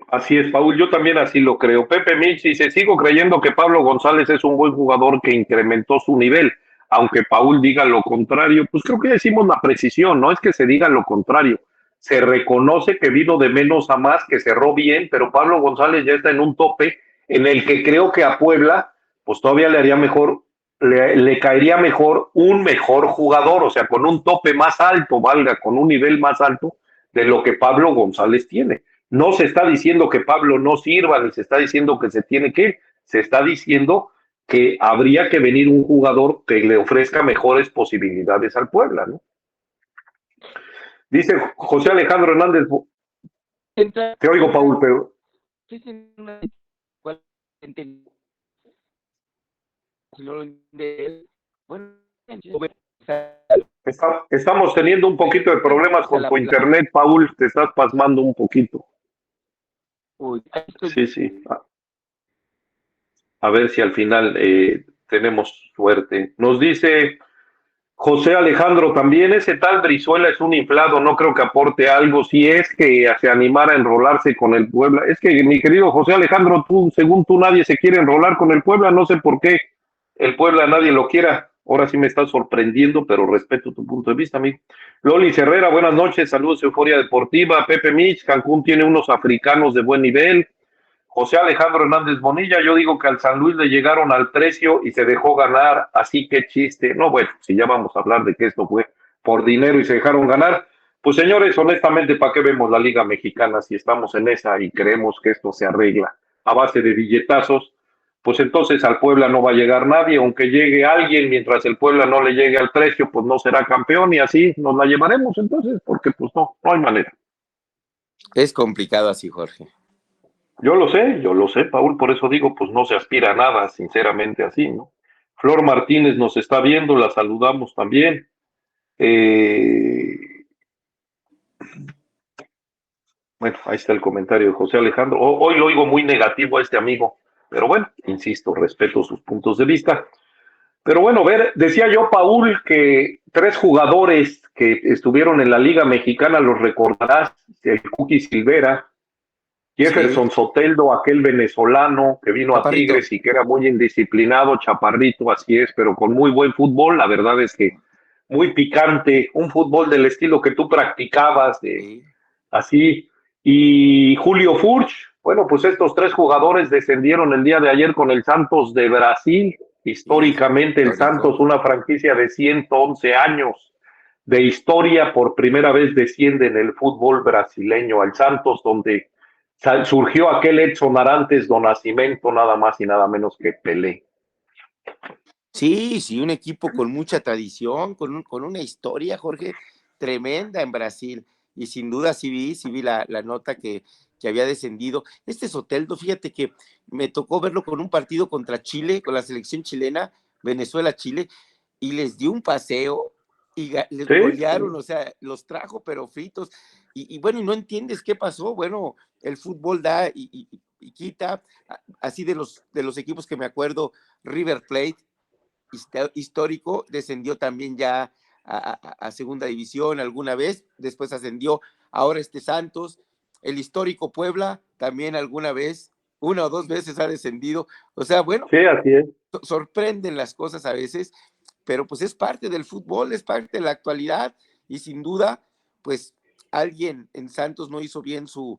Speaker 2: Así es, Paul, yo también así lo creo. Pepe Mitch dice, sigo creyendo que Pablo González es un buen jugador que incrementó su nivel, aunque Paul diga lo contrario, pues creo que decimos la precisión, no es que se diga lo contrario, se reconoce que vino de menos a más, que cerró bien, pero Pablo González ya está en un tope en el que creo que a Puebla, pues todavía le haría mejor, le caería mejor un mejor jugador, o sea, con un tope más alto, valga, con un nivel más alto de lo que Pablo González tiene. No se está diciendo que Pablo no sirva, ni se está diciendo que se tiene que ir, se está diciendo que habría que venir un jugador que le ofrezca mejores posibilidades al Puebla, ¿no? Dice José Alejandro Hernández, te oigo, Paul, pero... Estamos teniendo un poquito de problemas con tu internet, Paul, te estás pasmando un poquito. Sí, sí. A ver si al final tenemos suerte. Nos dice José Alejandro también, ese tal Brizuela es un inflado, no creo que aporte algo, si es que se animara a enrolarse con el Puebla. Es que, mi querido José Alejandro, según tú, nadie se quiere enrolar con el Puebla, no sé por qué el Puebla nadie lo quiera. Ahora sí me estás sorprendiendo, pero respeto tu punto de vista, amigo. Loli Herrera, buenas noches, saludos, Euforia Deportiva. Pepe Mitch, Cancún tiene unos africanos de buen nivel. José Alejandro Hernández Bonilla, yo digo que al San Luis le llegaron al precio y se dejó ganar, así que chiste. No, bueno, si ya vamos a hablar de que esto fue por dinero y se dejaron ganar, pues señores, honestamente, ¿para qué vemos la Liga Mexicana si estamos en esa y creemos que esto se arregla a base de billetazos? Pues entonces al Puebla no va a llegar nadie, aunque llegue alguien, mientras el Puebla no le llegue al precio, pues no será campeón y así nos la llevaremos entonces, porque pues no hay manera.
Speaker 3: Es complicado así, Jorge.
Speaker 2: Yo lo sé, Paul, por eso digo, pues no se aspira a nada, sinceramente así, ¿no? Flor Martínez nos está viendo, la saludamos también. Bueno, ahí está el comentario de José Alejandro. Hoy lo oigo muy negativo a este amigo, pero bueno, insisto, respeto sus puntos de vista. Pero bueno, decía yo, Paul, que 3 jugadores que estuvieron en la Liga Mexicana, los recordarás, el Cookie Silvera, Jefferson Soteldo, aquel venezolano que vino Chaparrito a Tigres y que era muy indisciplinado, chaparrito, así es, pero con muy buen fútbol, la verdad es que muy picante, un fútbol del estilo que tú practicabas, así. Y Julio Furch, bueno, pues estos 3 jugadores descendieron el día de ayer con el Santos de Brasil, históricamente el Santos, una franquicia de 111 años de historia, por primera vez desciende en el fútbol brasileño al Santos, donde surgió aquel Edson Arantes do Nascimento, nada más y nada menos que Pelé.
Speaker 3: Sí, un equipo con mucha tradición, con una historia, Jorge, tremenda en Brasil. Y sin duda sí vi la nota que había descendido. Este Soteldo, fíjate que me tocó verlo con un partido contra Chile, con la selección chilena, Venezuela-Chile, y les dio un paseo y les golearon, o sea, los trajo pero fritos. Y bueno, y no entiendes qué pasó. Bueno, el fútbol da y quita. Así de los equipos que me acuerdo, River Plate, histórico, descendió también ya a segunda división alguna vez, después ascendió, ahora Santos, el histórico Puebla también alguna vez, 1 o 2 veces ha descendido, o sea, bueno,
Speaker 2: sí, así es.
Speaker 3: Sorprenden las cosas a veces, pero pues es parte del fútbol, es parte de la actualidad, y sin duda, pues alguien en Santos no hizo bien su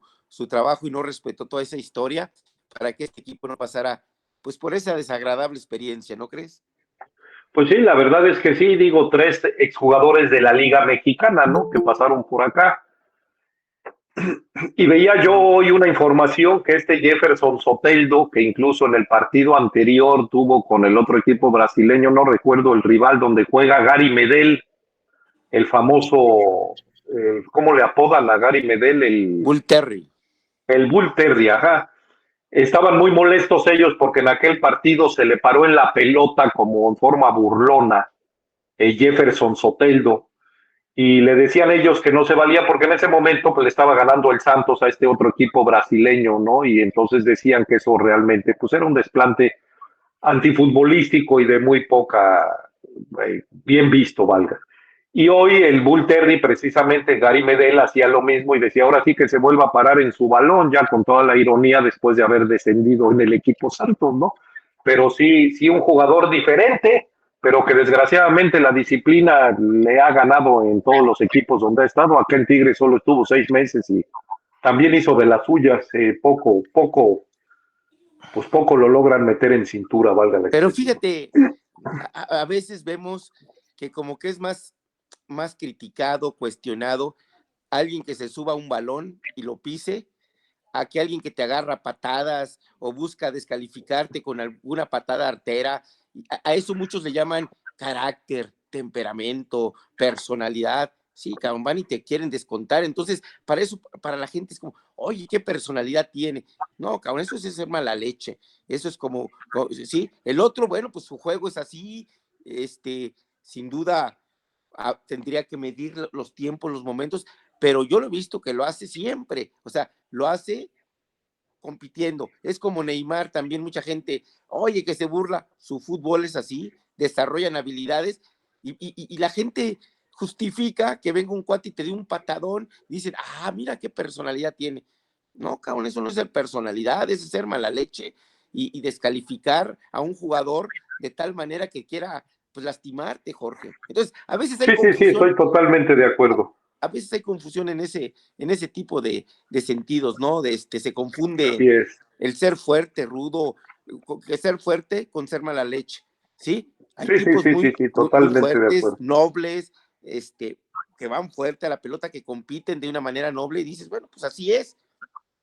Speaker 3: trabajo y no respetó toda esa historia para que este equipo no pasara pues por esa desagradable experiencia, ¿no crees?
Speaker 2: Pues sí, la verdad es que sí, digo, 3 exjugadores de la Liga Mexicana, ¿no? Que pasaron por acá. Y veía yo hoy una información que Jefferson Soteldo, que incluso en el partido anterior tuvo con el otro equipo brasileño, no recuerdo el rival donde juega Gary Medel, el famoso, ¿cómo le apodan a Gary Medel? El
Speaker 3: Bull Terry.
Speaker 2: El Bull Terry, ajá. Estaban muy molestos ellos porque en aquel partido se le paró en la pelota como en forma burlona Jefferson Soteldo y le decían ellos que no se valía porque en ese momento pues le estaba ganando el Santos a este otro equipo brasileño, ¿no? Y entonces decían que eso realmente pues era un desplante antifutbolístico y de muy poca bien visto, valga. Y hoy el Bull Terry, precisamente Gary Medel, hacía lo mismo y decía, ahora sí que se vuelva a parar en su balón, ya con toda la ironía después de haber descendido en el equipo Santos, ¿no? Pero sí, sí un jugador diferente, pero que desgraciadamente la disciplina le ha ganado en todos los equipos donde ha estado. Acá en Tigre solo estuvo 6 meses y también hizo de las suyas, pues poco lo logran meter en cintura, valga la
Speaker 3: Pero
Speaker 2: expresión.
Speaker 3: fíjate, a veces vemos que como que es más criticado, cuestionado, alguien que se suba a un balón y lo pise, a que alguien que te agarra patadas o busca descalificarte con alguna patada artera. A eso muchos le llaman carácter, temperamento, personalidad. Sí, cabrón, van y te quieren descontar. Entonces, para eso, para la gente es como, oye, ¿qué personalidad tiene? No, cabrón, eso es ser mala leche. Eso es sí. El otro, bueno, pues su juego es así, sin duda tendría que medir los tiempos, los momentos, pero yo lo he visto que lo hace siempre. O sea, lo hace compitiendo. Es como Neymar, también mucha gente, oye, que se burla, su fútbol es así, desarrollan habilidades y la gente justifica que venga un cuate y te dé un patadón y dicen, mira qué personalidad tiene. No, cabrón, eso no es ser personalidad, es ser mala leche y descalificar a un jugador de tal manera que quiera pues lastimarte, Jorge. Entonces, a veces hay
Speaker 2: Sí, sí, sí,
Speaker 3: confusión,
Speaker 2: estoy totalmente de acuerdo.
Speaker 3: a veces hay confusión en ese tipo de sentidos, ¿no? Se confunde
Speaker 2: Así es.
Speaker 3: el ser fuerte, rudo, que ser fuerte con ser mala leche, ¿sí? Hay
Speaker 2: Sí, sí,
Speaker 3: tipos
Speaker 2: sí, sí, sí,
Speaker 3: muy
Speaker 2: totalmente de
Speaker 3: fuertes,
Speaker 2: acuerdo.
Speaker 3: nobles, que van fuerte a la pelota, que compiten de una manera noble y dices, bueno, pues así es,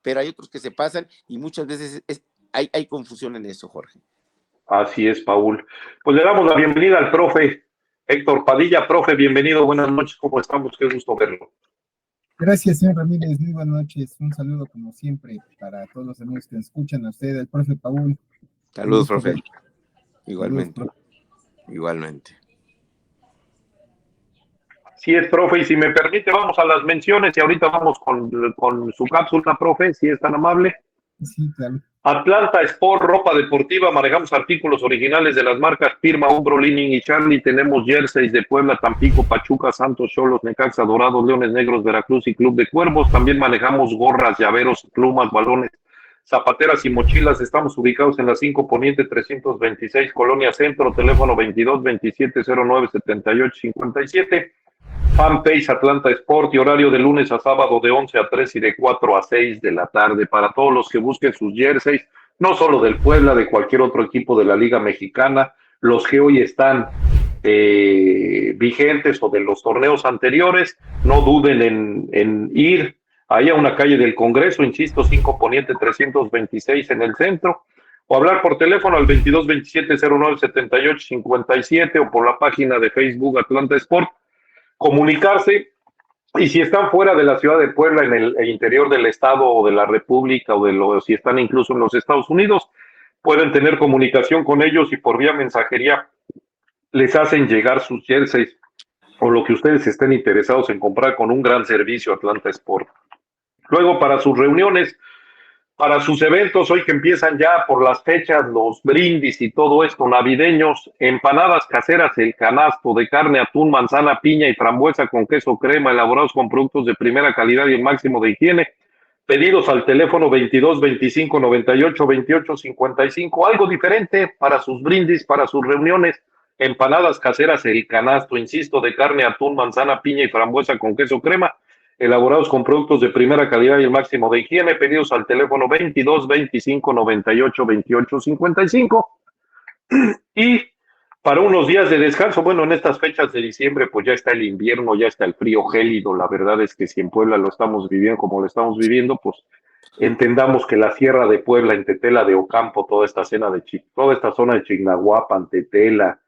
Speaker 3: pero hay otros que se pasan y muchas veces hay confusión en eso, Jorge.
Speaker 2: Así es, Paul. Pues le damos la bienvenida al profe Héctor Padilla. Profe, bienvenido, buenas noches, ¿cómo estamos? Qué gusto verlo.
Speaker 4: Gracias, señor Ramírez. Muy buenas noches. Un saludo, como siempre, para todos los amigos que nos escuchan. A usted, el profe Paul.
Speaker 3: Saludos, profe.
Speaker 4: Verlo.
Speaker 3: Igualmente.
Speaker 4: Saludos,
Speaker 3: Igualmente.
Speaker 2: Sí es, profe, y si me permite, vamos a las menciones y ahorita vamos con su cápsula, profe, si es tan amable.
Speaker 4: sí, claro.
Speaker 2: Atlanta Sport, ropa deportiva, manejamos artículos originales de las marcas Pirma, Umbro, Leaning y Charlie, tenemos jerseys de Puebla, Tampico, Pachuca, Santos, Xolos, Necaxa, Dorados, Leones Negros, Veracruz y Club de Cuervos, también manejamos gorras, llaveros, plumas, balones, zapateras y mochilas, estamos ubicados en la 5 Poniente 326, Colonia Centro, teléfono 22 27 09 78 57, fanpage Atlanta Sport y horario de lunes a sábado de 11 a 3 y de 4 a 6 de la tarde para todos los que busquen sus jerseys, no solo del Puebla, de cualquier otro equipo de la Liga Mexicana, los que hoy están vigentes o de los torneos anteriores, no duden en ir ahí a una calle del Congreso, insisto, 5 Poniente 326 en el centro, o hablar por teléfono al 22 27 09 78 57 o por la página de Facebook Atlanta Sport, comunicarse. Y si están fuera de la ciudad de Puebla, en el interior del estado o de la república o si están incluso en los Estados Unidos, pueden tener comunicación con ellos y por vía mensajería les hacen llegar sus jerseys o lo que ustedes estén interesados en comprar con un gran servicio Atlanta Sport. Luego, para sus reuniones, para sus eventos, hoy que empiezan ya por las fechas, los brindis y todo esto navideños, empanadas caseras, el canasto de carne, atún, manzana, piña y frambuesa con queso crema, elaborados con productos de primera calidad y el máximo de higiene. Pedidos al teléfono 22 25 98 28 55, algo diferente para sus brindis, para sus reuniones. Empanadas caseras, el canasto, insisto, de carne, atún, manzana, piña y frambuesa con queso crema, elaborados con productos de primera calidad y el máximo de higiene, pedidos al teléfono 22 25 98 28 55. Y para unos días de descanso, bueno, en estas fechas de diciembre, pues ya está el invierno, ya está el frío gélido. La verdad es que si en Puebla lo estamos viviendo como lo estamos viviendo, pues entendamos que la Sierra de Puebla, en Tetela de Ocampo, toda esta zona de Chignahuapan, Tetela,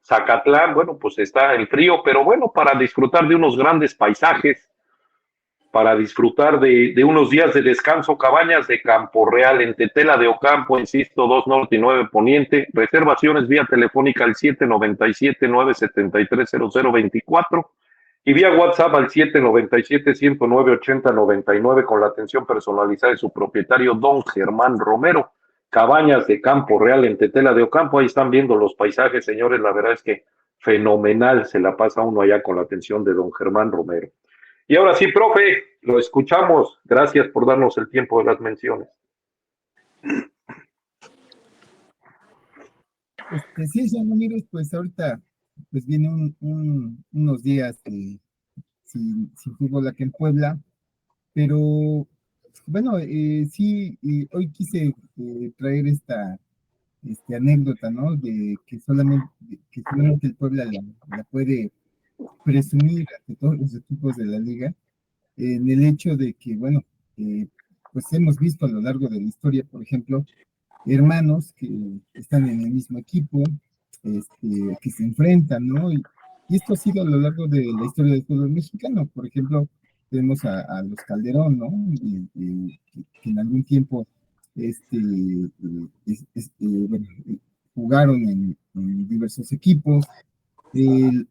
Speaker 2: Zacatlán, bueno, pues está el frío, pero bueno, para disfrutar de unos grandes paisajes, para disfrutar de unos días de descanso, cabañas de Campo Real en Tetela de Ocampo, insisto, 2 Norte y 9 Poniente, reservaciones vía telefónica al 797-973-0024 y vía WhatsApp al 797-109-8099 con la atención personalizada de su propietario, don Germán Romero. cabañas de Campo Real en Tetela de Ocampo. Ahí están viendo los paisajes, señores, la verdad es que fenomenal se la pasa uno allá con la atención de don Germán Romero. Y ahora sí, profe, lo escuchamos. Gracias por darnos el tiempo de las menciones.
Speaker 4: Sí, señor Ramírez, pues ahorita pues viene unos días sin fútbol aquí en Puebla, pero bueno, sí, hoy quise traer esta anécdota, ¿no? Que solamente el Puebla la puede presumir ante todos los equipos de la liga, en el hecho de que, bueno, pues hemos visto a lo largo de la historia, por ejemplo, hermanos que están en el mismo equipo, que se enfrentan, ¿no? Y esto ha sido a lo largo de la historia del fútbol mexicano. Por ejemplo, tenemos a los Calderón, ¿no? Que en algún tiempo bueno, jugaron en diversos equipos. Bueno,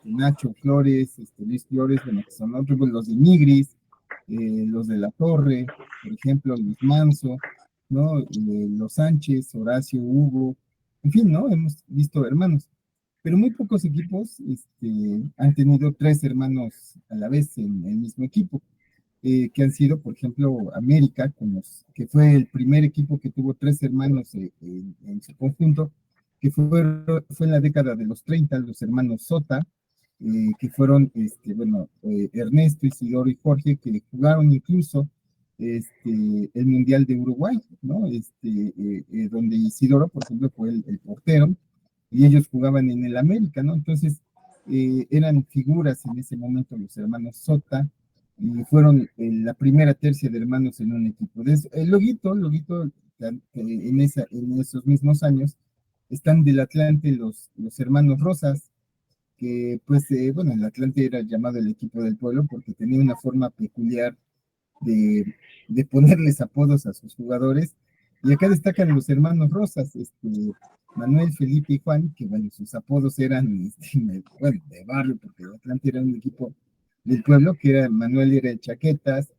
Speaker 4: Nacho Flores, Luis Flores, bueno, que son otros, pues, los de Nigris, los de La Torre, por ejemplo, Luis Manso, ¿no? Los Sánchez, Horacio, Hugo, en fin, ¿no? Hemos visto hermanos, pero muy pocos equipos han tenido tres hermanos a la vez en el mismo equipo, que han sido, por ejemplo, América, que fue el primer equipo que tuvo tres hermanos en su conjunto, que fue en la década de los 30, los hermanos Sota, que fueron, bueno, Ernesto, Isidoro y Jorge, que jugaron incluso el Mundial de Uruguay, ¿no? Donde Isidoro, por ejemplo, fue el portero, y ellos jugaban en el América, ¿no? Entonces, eran figuras en ese momento los hermanos Sota, y fueron la primera tercia de hermanos en un equipo. Loguito, en esos mismos años, están del Atlante los hermanos Rosas, que pues, bueno, el Atlante era llamado el equipo del pueblo porque tenía una forma peculiar de ponerles apodos a sus jugadores, y acá destacan los hermanos Rosas, Manuel, Felipe y Juan, que bueno, sus apodos eran, bueno, de barrio, porque el Atlante era un equipo del pueblo, Manuel era el Chaquetas,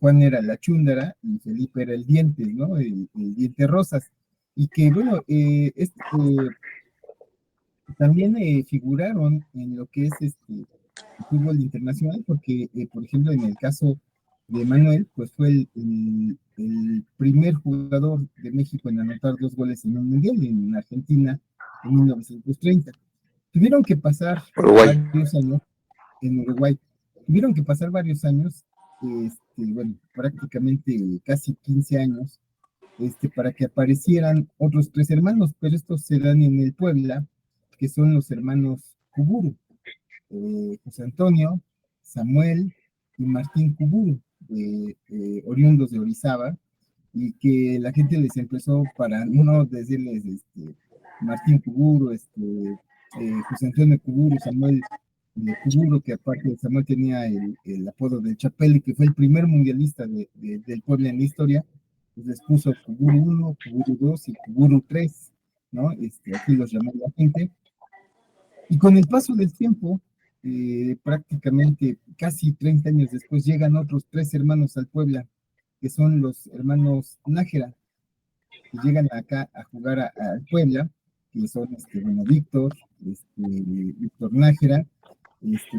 Speaker 4: Juan era la Chúndara, y Felipe era el Diente, ¿no? El Diente Rosas, y que bueno, también figuraron en lo que es el fútbol internacional, porque, por ejemplo, en el caso de Manuel, pues fue el primer jugador de México en anotar 2 goles en un mundial en Argentina en 1930. Tuvieron que pasar varios años en Uruguay. Tuvieron que pasar varios años, bueno, prácticamente casi 15 años, para que aparecieran otros 3 hermanos, pero estos se dan en el Puebla, que son los hermanos Kuburu, José Antonio, Samuel y Martín Kuburu, oriundos de Orizaba, y que la gente les empezó, para no decirles Martín Kuburu, José Antonio Kuburu, Samuel Kuburu, que aparte de Samuel tenía el apodo de Chapeli, que fue el primer mundialista del Puebla en la historia, pues les puso Kuburu 1, Kuburu 2 y Kuburu 3, ¿no? Aquí los llamó la gente. Y con el paso del tiempo, prácticamente casi 30 años después, llegan otros 3 hermanos al Puebla, que son los hermanos Nájera, que llegan acá a jugar al Puebla, que son bueno, Víctor Nájera,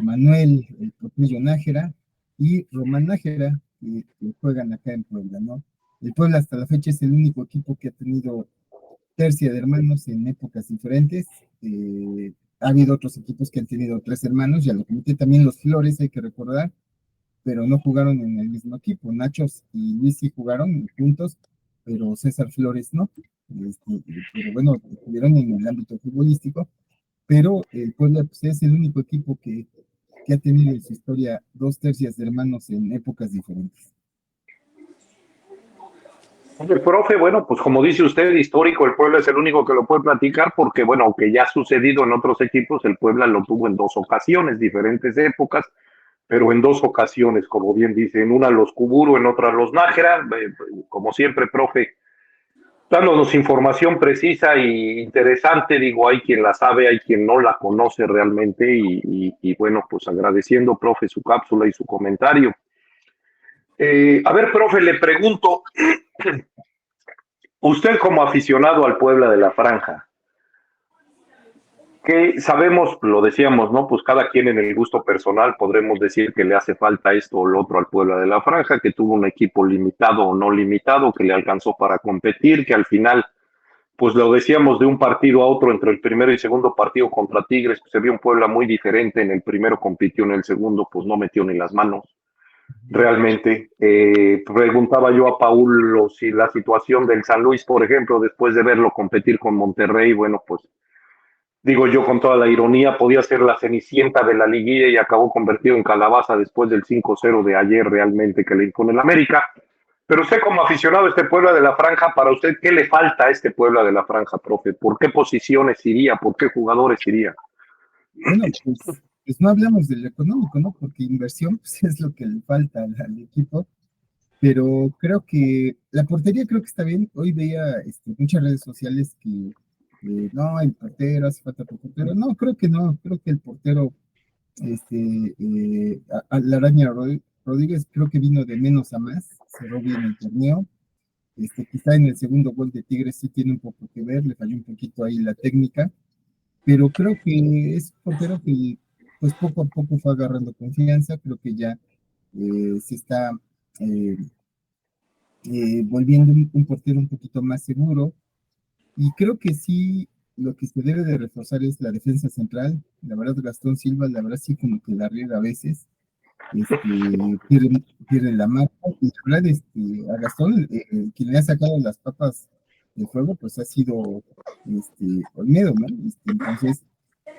Speaker 4: Manuel, el propio Nájera, y Román Nájera, que juegan acá en Puebla, ¿no? El Puebla hasta la fecha es el único equipo que ha tenido tercia de hermanos en épocas diferentes. Ha habido otros equipos que han tenido 3 hermanos, ya lo comenté, también los Flores, hay que recordar, pero no jugaron en el mismo equipo. Nachos y Luis sí jugaron juntos, pero César Flores no. Pero bueno, estuvieron en el ámbito futbolístico, pero el Puebla pues, es el único equipo que ha tenido en su historia 2 tercias de hermanos en épocas diferentes.
Speaker 2: El profe, bueno, pues como dice usted, histórico, el Puebla es el único que lo puede platicar porque, bueno, aunque ya ha sucedido en otros equipos, el Puebla lo tuvo en 2 ocasiones, diferentes épocas, pero en 2 ocasiones, como bien dice, en una los Kuburu, en otra los Nájera. Como siempre, profe, dándonos información precisa e interesante, digo, hay quien la sabe, hay quien no la conoce realmente, y bueno, pues agradeciendo, profe, su cápsula y su comentario. A ver, profe, le pregunto, Usted como aficionado al Puebla de la Franja, que sabemos, lo decíamos, ¿no? Pues cada quien en el gusto personal podremos decir que le hace falta esto o lo otro al Puebla de la Franja, que tuvo un equipo limitado o no limitado, que le alcanzó para competir, que al final, pues lo decíamos de un partido a otro entre el primero y segundo partido contra Tigres, pues se vio un Puebla muy diferente, en el primero compitió, en el segundo pues no metió ni las manos. Realmente, preguntaba yo a Paulo si la situación del San Luis, por ejemplo, después de verlo competir con Monterrey, bueno, pues digo yo con toda la ironía, podía ser la cenicienta de la liguilla y acabó convertido en calabaza después del 5-0 de ayer realmente que le impone el América. Pero usted como aficionado a este Puebla de la Franja, para usted, ¿qué le falta a este Puebla de la Franja, profe? ¿Por qué posiciones iría? ¿Por qué jugadores iría?
Speaker 4: Bueno, pues no hablamos de lo económico, ¿no? Porque inversión pues, es lo que le falta al equipo, pero creo que la portería creo que está bien. Hoy veía muchas redes sociales que no, el portero, hace falta portero. No, creo que no, creo que el portero, la Araña Rodríguez, creo que vino de menos a más, cerró bien el torneo. Quizá en el segundo gol de Tigres sí tiene un poco que ver, le falló un poquito ahí la técnica, pero creo que es un portero que pues poco a poco fue agarrando confianza, creo que ya se está eh, volviendo un portero un poquito más seguro, y creo que sí, lo que se debe de reforzar es la defensa central. La verdad, Gastón Silva, la verdad sí como que la riega a veces, pierde la marca, y la verdad, a Gastón, quien le ha sacado las papas de fuego, pues ha sido Olmedo, ¿no? Entonces,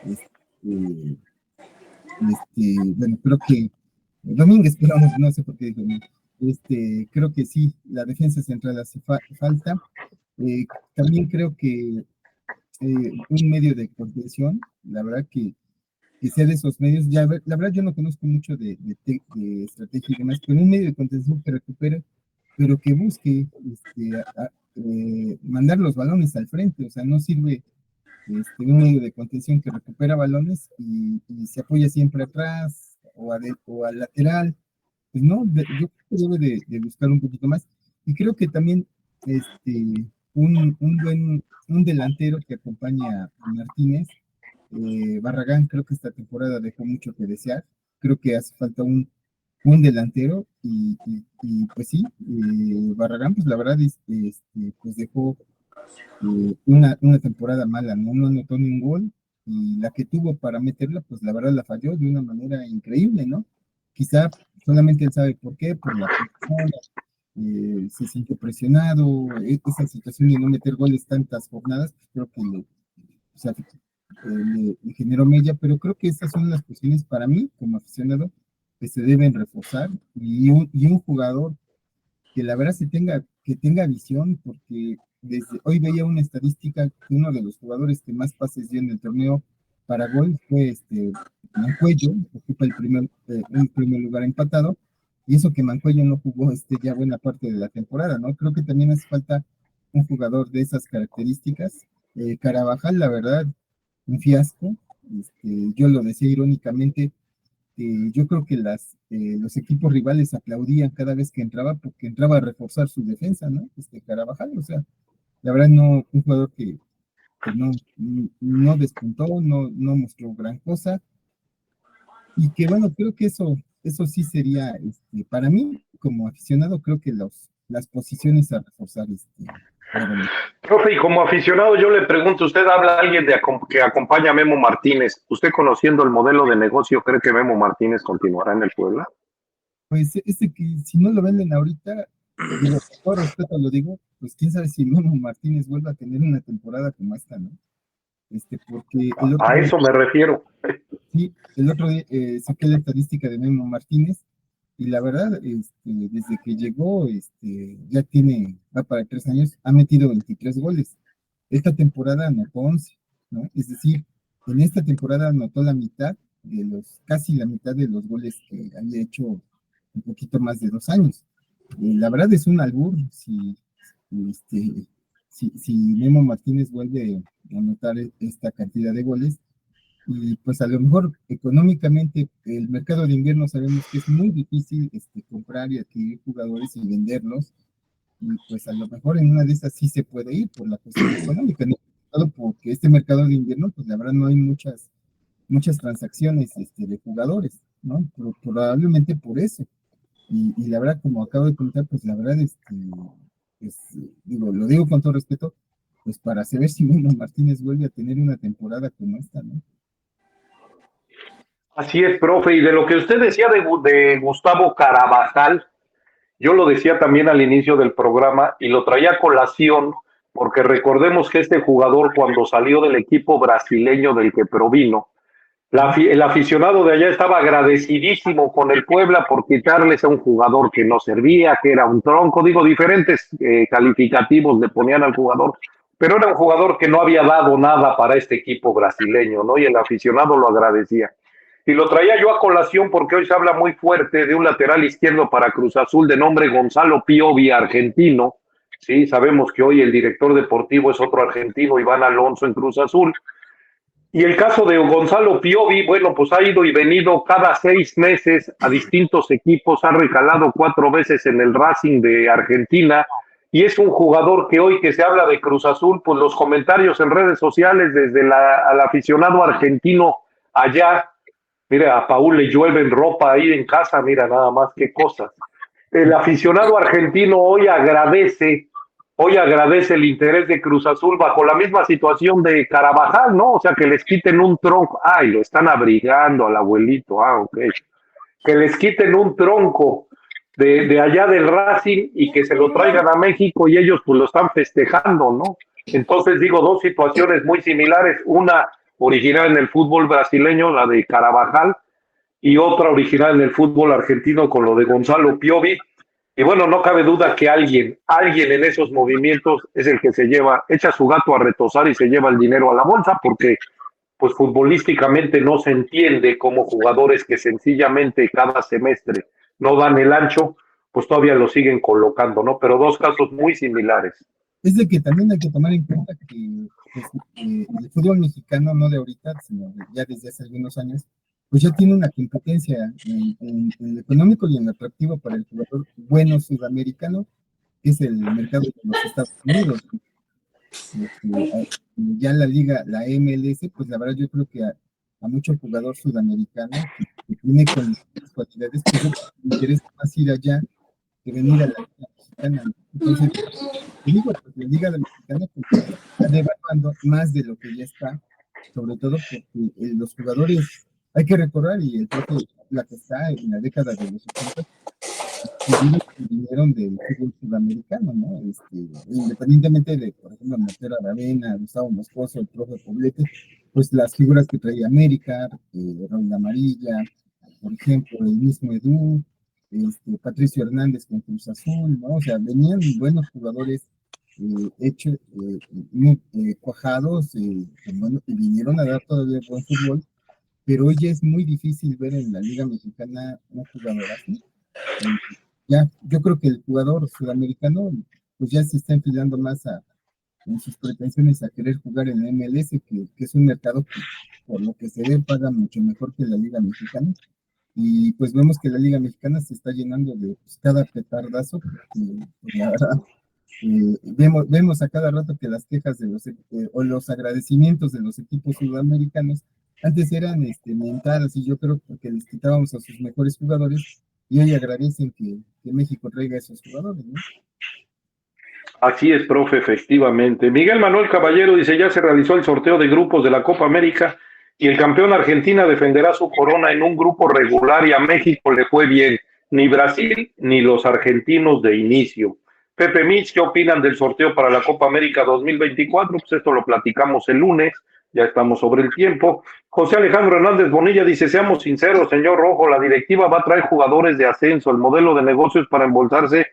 Speaker 4: este, bueno, creo que Domínguez, pero no sé por qué digo, creo que sí, la defensa central hace falta. También creo que un medio de contención, la verdad que sea de esos medios, ya, la verdad yo no conozco mucho de estrategia y demás, pero un medio de contención que recupere, pero que busque mandar los balones al frente, o sea, no sirve un medio de contención que recupera balones y se apoya siempre atrás o al lateral, pues no, yo creo que debe de buscar un poquito más, y creo que también un delantero que acompaña a Martínez, Barragán, creo que esta temporada dejó mucho que desear, creo que hace falta un delantero, y pues sí, Barragán, pues la verdad, pues dejó una temporada mala, ¿no? No anotó ni un gol, y la que tuvo para meterla, pues la verdad la falló de una manera increíble, ¿no? Quizá solamente él sabe por qué, por la presión, se sintió presionado, esa situación de no meter goles tantas jornadas, pues creo que o sea, le generó mella, pero creo que esas son las cuestiones para mí, como aficionado, que se deben reforzar, y un jugador que la verdad que tenga visión, porque desde hoy veía una estadística que uno de los jugadores que más pases dio en el torneo para gol fue Mancuello, que ocupa un primer lugar empatado, y eso que Mancuello no jugó ya buena parte de la temporada, ¿no? Creo que también hace falta un jugador de esas características. Carabajal, la verdad, un fiasco. Yo lo decía irónicamente, yo creo que los equipos rivales aplaudían cada vez que entraba, porque entraba a reforzar su defensa, ¿no? Carabajal, o sea, la verdad no, un jugador que no despuntó, no mostró gran cosa, y que bueno, creo que eso sí sería, para mí, como aficionado, creo que las posiciones a reforzar,
Speaker 2: Profe, y como aficionado yo le pregunto, usted habla a alguien que acompaña a Memo Martínez, ¿usted conociendo el modelo de negocio cree que Memo Martínez continuará en el Puebla?
Speaker 4: Pues que si no lo venden ahorita, digo, con todo respeto lo digo, pues quién sabe si Memo Martínez vuelva a tener una temporada como esta, ¿no? Porque
Speaker 2: A eso me refiero.
Speaker 4: sí, el otro día saqué la estadística de Memo Martínez, y la verdad, desde que llegó, ya va para 3 años, ha metido 23 goles. Esta temporada anotó 11, ¿no? Es decir, en esta temporada anotó casi la mitad de los goles que había hecho un poquito más de 2 años. La verdad es un albur este, si Memo Martínez vuelve a anotar esta cantidad de goles, y pues a lo mejor económicamente el mercado de invierno sabemos que es muy difícil comprar y adquirir jugadores y venderlos, y pues a lo mejor en una de esas sí se puede ir por la cuestión económica, ¿no? Todo porque este mercado de invierno, pues la verdad no hay muchas transacciones de jugadores, ¿no? Probablemente por eso. Y la verdad, como acabo de comentar, pues la verdad, pues, digo, lo digo con todo respeto, pues para saber si Bruno Martínez vuelve a tener una temporada como esta, ¿no?
Speaker 2: Así es, profe, y de lo que usted decía de Gustavo Carabajal, yo lo decía también al inicio del programa y lo traía a colación, porque recordemos que este jugador cuando salió del equipo brasileño del que provino, el aficionado de allá estaba agradecidísimo con el Puebla por quitarles a un jugador que no servía, que era un tronco, digo, diferentes calificativos le ponían al jugador, pero era un jugador que no había dado nada para este equipo brasileño, ¿no? Y el aficionado lo agradecía. Y lo traía yo a colación porque hoy se habla muy fuerte de un lateral izquierdo para Cruz Azul de nombre Gonzalo Piovi, argentino. Sí, sabemos que hoy el director deportivo es otro argentino, Iván Alonso, en Cruz Azul. Y el caso de Gonzalo Piovi, bueno, pues ha ido y venido cada 6 meses a distintos equipos, ha recalado 4 veces en el Racing de Argentina, y es un jugador que hoy que se habla de Cruz Azul, pues los comentarios en redes sociales desde al aficionado argentino allá, mira, a Paul le llueven ropa ahí en casa, mira nada más qué cosas. El aficionado argentino hoy agradece el interés de Cruz Azul bajo la misma situación de Carabajal, ¿no? O sea, que les quiten un tronco, ay, lo están abrigando al abuelito, ok. Que les quiten un tronco de allá del Racing y que se lo traigan a México y ellos pues lo están festejando, ¿no? Entonces digo, dos situaciones muy similares, una original en el fútbol brasileño, la de Carabajal, y otra original en el fútbol argentino con lo de Gonzalo Piovi. Y bueno, no cabe duda que alguien en esos movimientos es el que se lleva, echa su gato a retosar y se lleva el dinero a la bolsa, porque pues futbolísticamente no se entiende cómo jugadores que sencillamente cada semestre no dan el ancho, pues todavía lo siguen colocando, ¿no? Pero dos casos muy similares.
Speaker 4: Es de que también hay que tomar en cuenta que pues, el fútbol mexicano, no de ahorita, sino ya desde hace algunos años, pues ya tiene una competencia en lo económico y en lo atractivo para el jugador bueno sudamericano, que es el mercado de los Estados Unidos. Ya la liga, la MLS, pues la verdad yo creo que a mucho jugador sudamericano que tiene con cualidades, pues le interesa más ir allá que venir a la liga mexicana. Entonces, digo, pues la liga mexicana pues, está devaluando más de lo que ya está, sobre todo porque los jugadores, hay que recordar, y el propio la que está en la década de los 80, vinieron del fútbol sudamericano, ¿no? Independientemente de, por ejemplo, Montero Aravena, Gustavo Moscoso, el profe Poblete, pues las figuras que traía América, Ronda Amarilla, por ejemplo, el mismo Edu, Patricio Hernández con Cruz Azul, ¿no? O sea, venían buenos jugadores hechos, muy cuajados, bueno, y vinieron a dar todavía buen fútbol, pero hoy ya es muy difícil ver en la Liga Mexicana un jugador así. Ya, yo creo que el jugador sudamericano pues ya se está enfilando más en sus pretensiones a querer jugar en la MLS, que es un mercado que por lo que se ve paga mucho mejor que la Liga Mexicana, y pues vemos que la Liga Mexicana se está llenando de pues, cada petardazo, pues, la verdad, vemos a cada rato que las quejas de o los agradecimientos de los equipos sudamericanos antes eran mentadas, y yo creo que les quitábamos a sus mejores jugadores, y hoy agradecen que México traiga a esos jugadores, ¿no?
Speaker 2: Así es, profe, efectivamente. Miguel Manuel Caballero dice, ya se realizó el sorteo de grupos de la Copa América y el campeón Argentina defenderá su corona en un grupo regular y a México le fue bien. Ni Brasil ni los argentinos de inicio. Pepe Mitch, ¿qué opinan del sorteo para la Copa América 2024? Pues esto lo platicamos el lunes, ya estamos sobre el tiempo. José Alejandro Hernández Bonilla dice, seamos sinceros, señor Rojo, la directiva va a traer jugadores de ascenso, el modelo de negocio es para embolsarse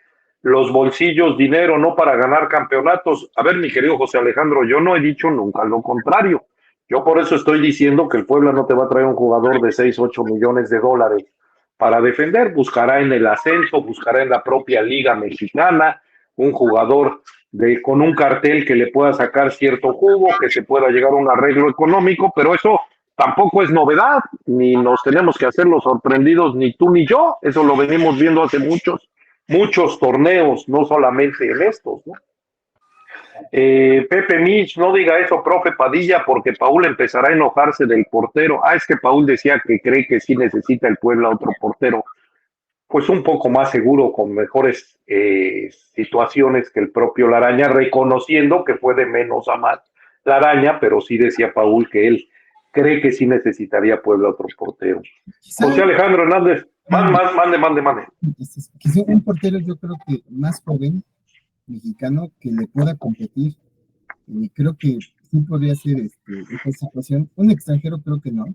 Speaker 2: los bolsillos, dinero, no para ganar campeonatos. A ver, mi querido José Alejandro, yo no he dicho nunca lo contrario. Yo por eso estoy diciendo que el Puebla no te va a traer un jugador de 6, 8 millones de dólares para defender, buscará en el ascenso, buscará en la propia liga mexicana, un jugador con un cartel que le pueda sacar cierto jugo, que se pueda llegar a un arreglo económico, pero eso tampoco es novedad, ni nos tenemos que hacer los sorprendidos, ni tú ni yo, eso lo venimos viendo hace muchos muchos torneos, no solamente en estos, ¿no? Pepe Mitch, no diga eso, profe Padilla, porque Paul empezará a enojarse del portero. Es que Paul decía que cree que sí necesita el Puebla otro portero, pues un poco más seguro, con mejores situaciones que el propio Laraña, reconociendo que fue de menos a más Laraña, pero sí decía Paul que él cree que sí necesitaría Puebla otro portero.
Speaker 4: Quizá,
Speaker 2: José Alejandro Hernández, mande.
Speaker 4: quizá un portero, yo creo que más joven, mexicano, que le pueda competir. Creo que sí podría ser esta situación. Un extranjero creo que no,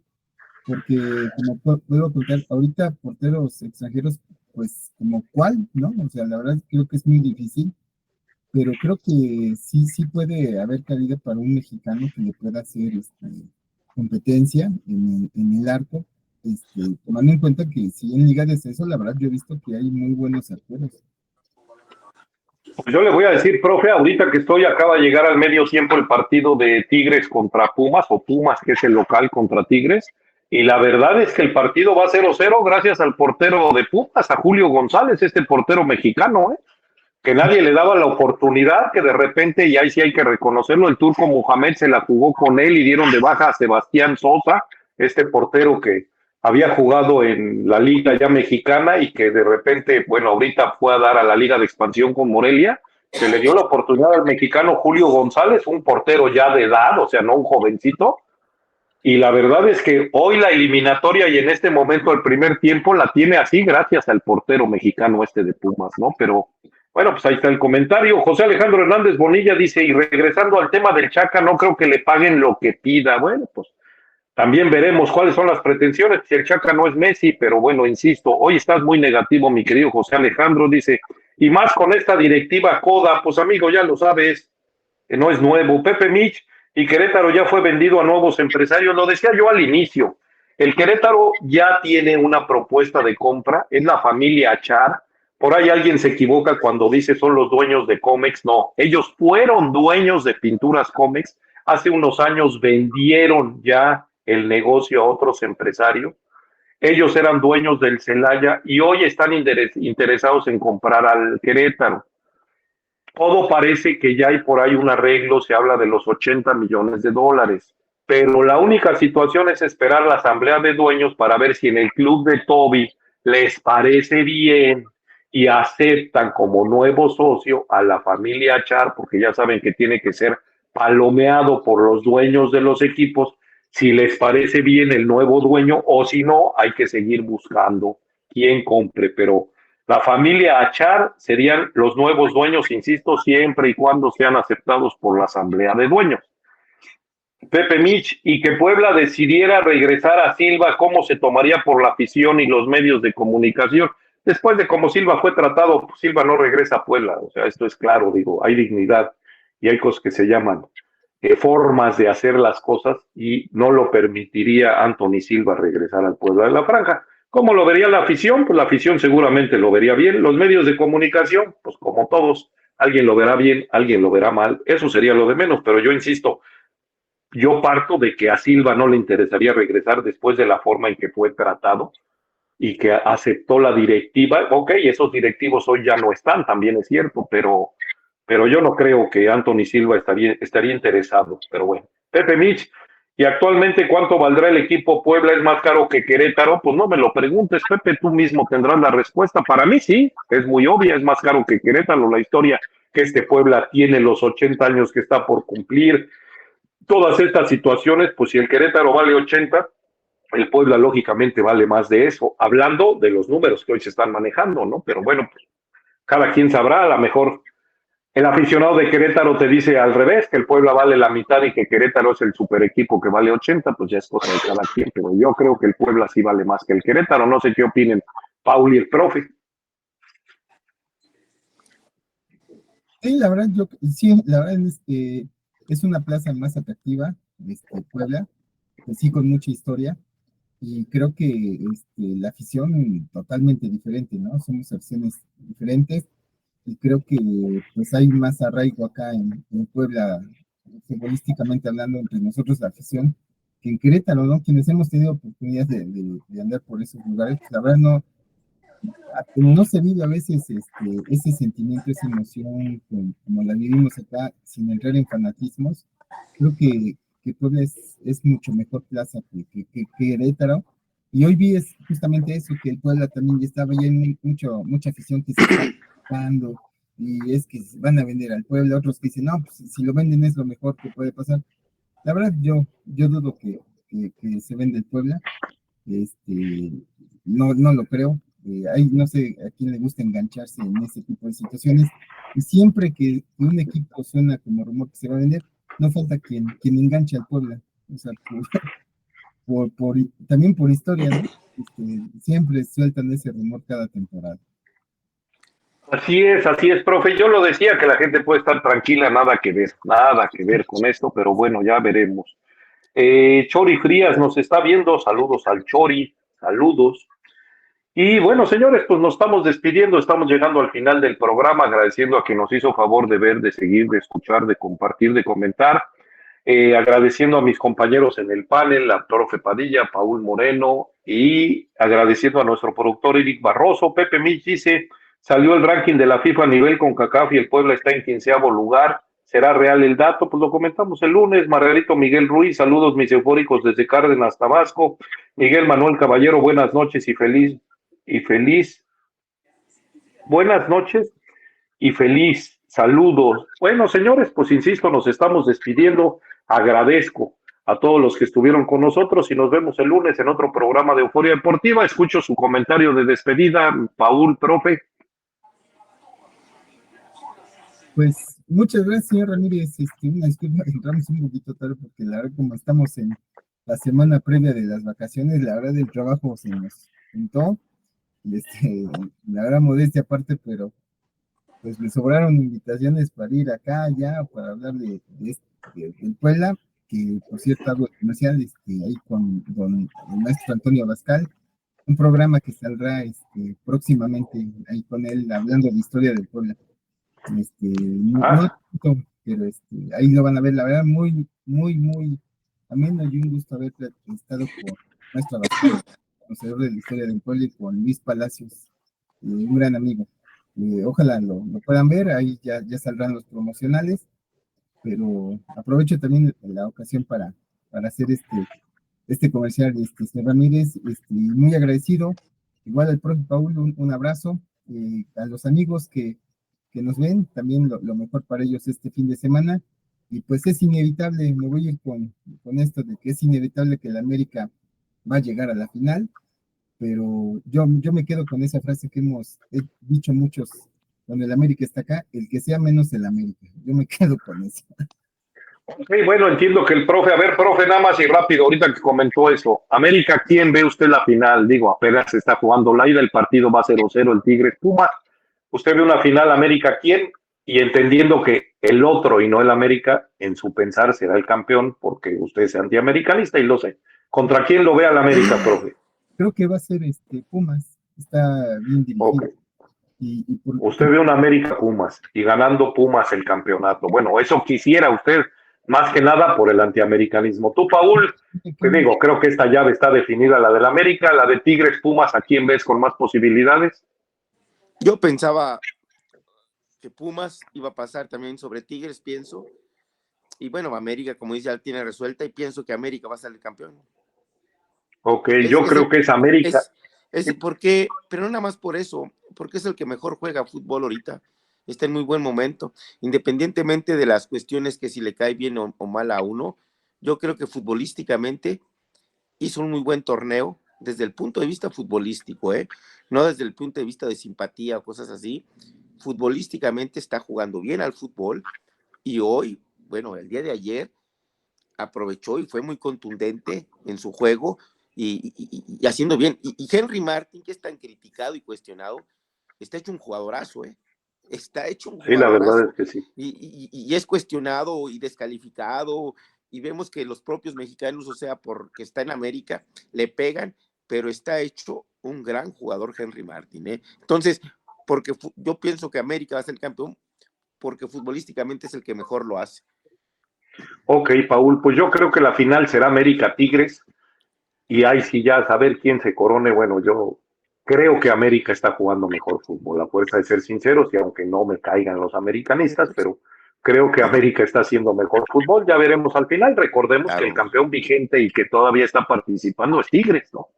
Speaker 4: porque como puedo contar, ahorita porteros extranjeros, pues como cuál, ¿no? O sea, la verdad creo que es muy difícil, pero creo que sí puede haber cabida para un mexicano que le pueda hacer competencia en el arco, tomando en cuenta que si en Liga de Descenso, la verdad yo he visto que hay muy buenos arqueros.
Speaker 2: Pues yo le voy a decir, profe, ahorita que acaba de llegar al medio tiempo el partido de Tigres contra Pumas, o Pumas, que es el local contra Tigres, y la verdad es que el partido va 0-0 gracias al portero de Pumas, a Julio González, este portero mexicano, que nadie le daba la oportunidad, que de repente, y ahí sí hay que reconocerlo, el turco Mohamed se la jugó con él y dieron de baja a Sebastián Sosa, este portero que había jugado en la liga ya mexicana y que de repente, bueno, ahorita fue a dar a la liga de expansión con Morelia, se le dio la oportunidad al mexicano Julio González, un portero ya de edad, o sea, no un jovencito, y la verdad es que hoy la eliminatoria y en este momento el primer tiempo la tiene así gracias al portero mexicano de Pumas, ¿no? Pero bueno, pues ahí está el comentario. José Alejandro Hernández Bonilla dice, y regresando al tema del Chaca, no creo que le paguen lo que pida. Bueno, pues también veremos cuáles son las pretensiones, si el Chaca no es Messi, pero bueno, insisto, hoy estás muy negativo, mi querido José Alejandro, dice, y más con esta directiva CODA, pues amigo, ya lo sabes, que no es nuevo. Pepe Mitch, y Querétaro ya fue vendido a nuevos empresarios, lo decía yo al inicio, el Querétaro ya tiene una propuesta de compra, es la familia Achar, por ahí alguien se equivoca cuando dice son los dueños de Comex, no, ellos fueron dueños de Pinturas Comex, hace unos años vendieron ya el negocio a otros empresarios, ellos eran dueños del Celaya y hoy están interesados en comprar al Querétaro. Todo parece que ya hay por ahí un arreglo, se habla de los 80 millones de dólares, pero la única situación es esperar la asamblea de dueños para ver si en el club de Toby les parece bien y aceptan como nuevo socio a la familia Char, porque ya saben que tiene que ser palomeado por los dueños de los equipos, si les parece bien el nuevo dueño o si no, hay que seguir buscando quién compre, pero la familia Achar serían los nuevos dueños, insisto, siempre y cuando sean aceptados por la asamblea de dueños. Pepe Mitch, y que Puebla decidiera regresar a Silva, ¿cómo se tomaría por la afición y los medios de comunicación? Después de cómo Silva fue tratado, Silva no regresa a Puebla, o sea, esto es claro, digo, hay dignidad y hay cosas que se llaman formas de hacer las cosas y no lo permitiría Anthony Silva regresar al Puebla de la Franja. ¿Cómo lo vería la afición? Pues la afición seguramente lo vería bien. Los medios de comunicación, pues como todos, alguien lo verá bien, alguien lo verá mal. Eso sería lo de menos, pero yo insisto, yo parto de que a Silva no le interesaría regresar después de la forma en que fue tratado y que aceptó la directiva. Ok, esos directivos hoy ya no están, también es cierto, pero yo no creo que Anthony Silva estaría interesado. Pero bueno, Pepe Mitch, y actualmente ¿cuánto valdrá el equipo Puebla? ¿Es más caro que Querétaro? Pues no me lo preguntes, Pepe, tú mismo tendrás la respuesta. Para mí sí, es muy obvia, es más caro que Querétaro, la historia que Puebla tiene, los 80 años que está por cumplir, todas estas situaciones, pues si el Querétaro vale 80, el Puebla lógicamente vale más de eso, hablando de los números que hoy se están manejando, ¿no? Pero bueno, pues cada quien sabrá, a lo mejor el aficionado de Querétaro te dice al revés, que el Puebla vale la mitad y que Querétaro es el super equipo que vale 80, pues ya es cosa de cada quien, pero yo creo que el Puebla sí vale más que el Querétaro, no sé qué opinen Paul y el profe.
Speaker 4: Sí, la verdad, la verdad es que es una plaza más atractiva, Puebla, pues sí, con mucha historia, y creo que la afición totalmente diferente, ¿no? Somos aficiones diferentes, y creo que pues hay más arraigo acá en Puebla, futbolísticamente hablando, entre nosotros la afición, que en Querétaro, ¿no? Quienes hemos tenido oportunidad de andar por esos lugares, pues, la verdad no se vive a veces ese sentimiento, esa emoción como la vivimos acá, sin entrar en fanatismos. Creo que Puebla es mucho mejor plaza que Querétaro. Y hoy vi justamente eso, que el Puebla también ya estaba, ya hay mucha afición que se está quejando, y es que van a vender al Puebla, otros que dicen, no, pues si lo venden es lo mejor que puede pasar. La verdad, yo dudo que se vende el Puebla. No lo creo. No sé a quién le gusta engancharse en ese tipo de situaciones. Y siempre que un equipo suena como rumor que se va a vender, no falta quien enganche al Puebla. O sea, también por historia, ¿no? Siempre sueltan ese rumor cada temporada.
Speaker 2: Así es, profe. Yo lo decía que la gente puede estar tranquila, nada que ver con esto, pero bueno, ya veremos. Chori Frías nos está viendo, saludos al Chori, saludos. Y bueno, señores, pues nos estamos despidiendo, estamos llegando al final del programa, agradeciendo a quien nos hizo favor de ver, de seguir, de escuchar, de compartir, de comentar. Agradeciendo a mis compañeros en el panel, a profe Padilla, Paul Moreno, y agradeciendo a nuestro productor Eric Barroso. Pepe Mich dice, salió el ranking de la FIFA a nivel CONCACAF y el Puebla está en 15º lugar. ¿Será real el dato? Pues lo comentamos el lunes. Margarito Miguel Ruiz, saludos mis eufóricos desde Cárdenas, Tabasco. Miguel Manuel Caballero, buenas noches y feliz. Buenas noches y feliz. Saludos. Bueno, señores, pues insisto, nos estamos despidiendo. Agradezco a todos los que estuvieron con nosotros y nos vemos el lunes en otro programa de Euforia Deportiva. Escucho su comentario de despedida, Paul, profe.
Speaker 4: Pues muchas gracias, señor Ramírez. Una disculpa, entramos un poquito tarde porque la verdad, como estamos en la semana previa de las vacaciones, la verdad el trabajo se nos juntó. La verdad, modestia aparte, pero pues me sobraron invitaciones para ir acá, allá, para hablar del Puebla, que por cierto hago comercial ahí con el maestro Antonio Abascal, un programa que saldrá próximamente ahí con él, hablando de la historia del Puebla. No tanto, pero ahí lo van a ver, la verdad, muy, muy, muy ameno y un gusto haber estado con maestro Abascal, conocedor de la historia del Puebla, y con Luis Palacios, un gran amigo. Ojalá lo puedan ver, ahí ya saldrán los promocionales, pero aprovecho también la ocasión para hacer este comercial, señor Ramírez, muy agradecido, igual al profe Paul, un abrazo, a los amigos que nos ven, también lo mejor para ellos este fin de semana, y pues es inevitable, me voy a ir con esto de que es inevitable que la América va a llegar a la final, pero yo me quedo con esa frase que hemos dicho muchos, cuando el América está acá, el que sea menos el América. Yo me quedo con eso.
Speaker 2: Sí, bueno, entiendo que el profe, a ver, profe, nada más y rápido, ahorita que comentó eso, América, ¿quién ve usted la final? Digo, apenas se está jugando la ida, el partido va 0-0, el Tigre Puma. ¿Usted ve una final América, quién? Y entendiendo que el otro y no el América, en su pensar será el campeón, porque usted es antiamericanista y lo sé. ¿Contra quién lo ve al América, profe?
Speaker 4: Creo que va a ser Pumas, está bien dirigido.
Speaker 2: Okay. Usted ve una América Pumas y ganando Pumas el campeonato. Bueno, eso quisiera usted, más que nada por el antiamericanismo. Tú, Paul, te digo, creo que esta llave está definida, la del América, la de Tigres Pumas, ¿a quién ves con más posibilidades?
Speaker 3: Yo pensaba que Pumas iba a pasar también sobre Tigres, pienso. Y bueno, América, como dice, ya tiene resuelta y pienso que América va a ser el campeón.
Speaker 2: Ok, yo creo que es América.
Speaker 3: Porque, pero no nada más por eso, porque es el que mejor juega fútbol ahorita. Está en muy buen momento, independientemente de las cuestiones que si le cae bien o mal a uno. Yo creo que futbolísticamente hizo un muy buen torneo desde el punto de vista futbolístico, no desde el punto de vista de simpatía o cosas así. Futbolísticamente está jugando bien al fútbol y hoy, bueno, el día de ayer aprovechó y fue muy contundente en su juego y haciendo bien. Y Henry Martin, que es tan criticado y cuestionado, está hecho un jugadorazo, está hecho un jugadorazo.
Speaker 2: Sí, la verdad es que sí.
Speaker 3: Y es cuestionado y descalificado, y vemos que los propios mexicanos, o sea, porque está en América, le pegan, pero está hecho un gran jugador Henry Martin, Entonces, porque yo pienso que América va a ser el campeón, porque futbolísticamente es el que mejor lo hace.
Speaker 2: Ok, Paul, pues yo creo que la final será América Tigres y ahí sí ya saber quién se corone. Bueno, yo Creo que América está jugando mejor fútbol, a fuerza de ser sinceros, y aunque no me caigan los americanistas, pero creo que América está haciendo mejor fútbol. Ya veremos al final. Recordemos que el
Speaker 3: Claro,
Speaker 2: campeón vigente y que todavía está participando es Tigres, ¿no?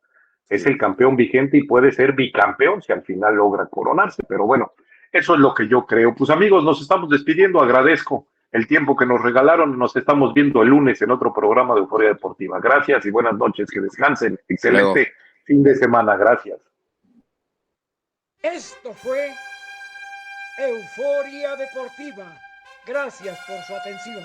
Speaker 2: Es
Speaker 3: sí.
Speaker 2: el campeón vigente y puede ser bicampeón si al final logra coronarse. Pero bueno, eso es lo que yo creo. Pues amigos, nos estamos despidiendo. Agradezco el tiempo que nos regalaron. Nos estamos viendo el lunes en otro programa de Euforia Deportiva. Gracias y buenas noches. Que descansen.
Speaker 3: Hasta luego.
Speaker 2: Excelente fin de semana. Gracias.
Speaker 1: Esto fue Euforia Deportiva. Gracias por su atención.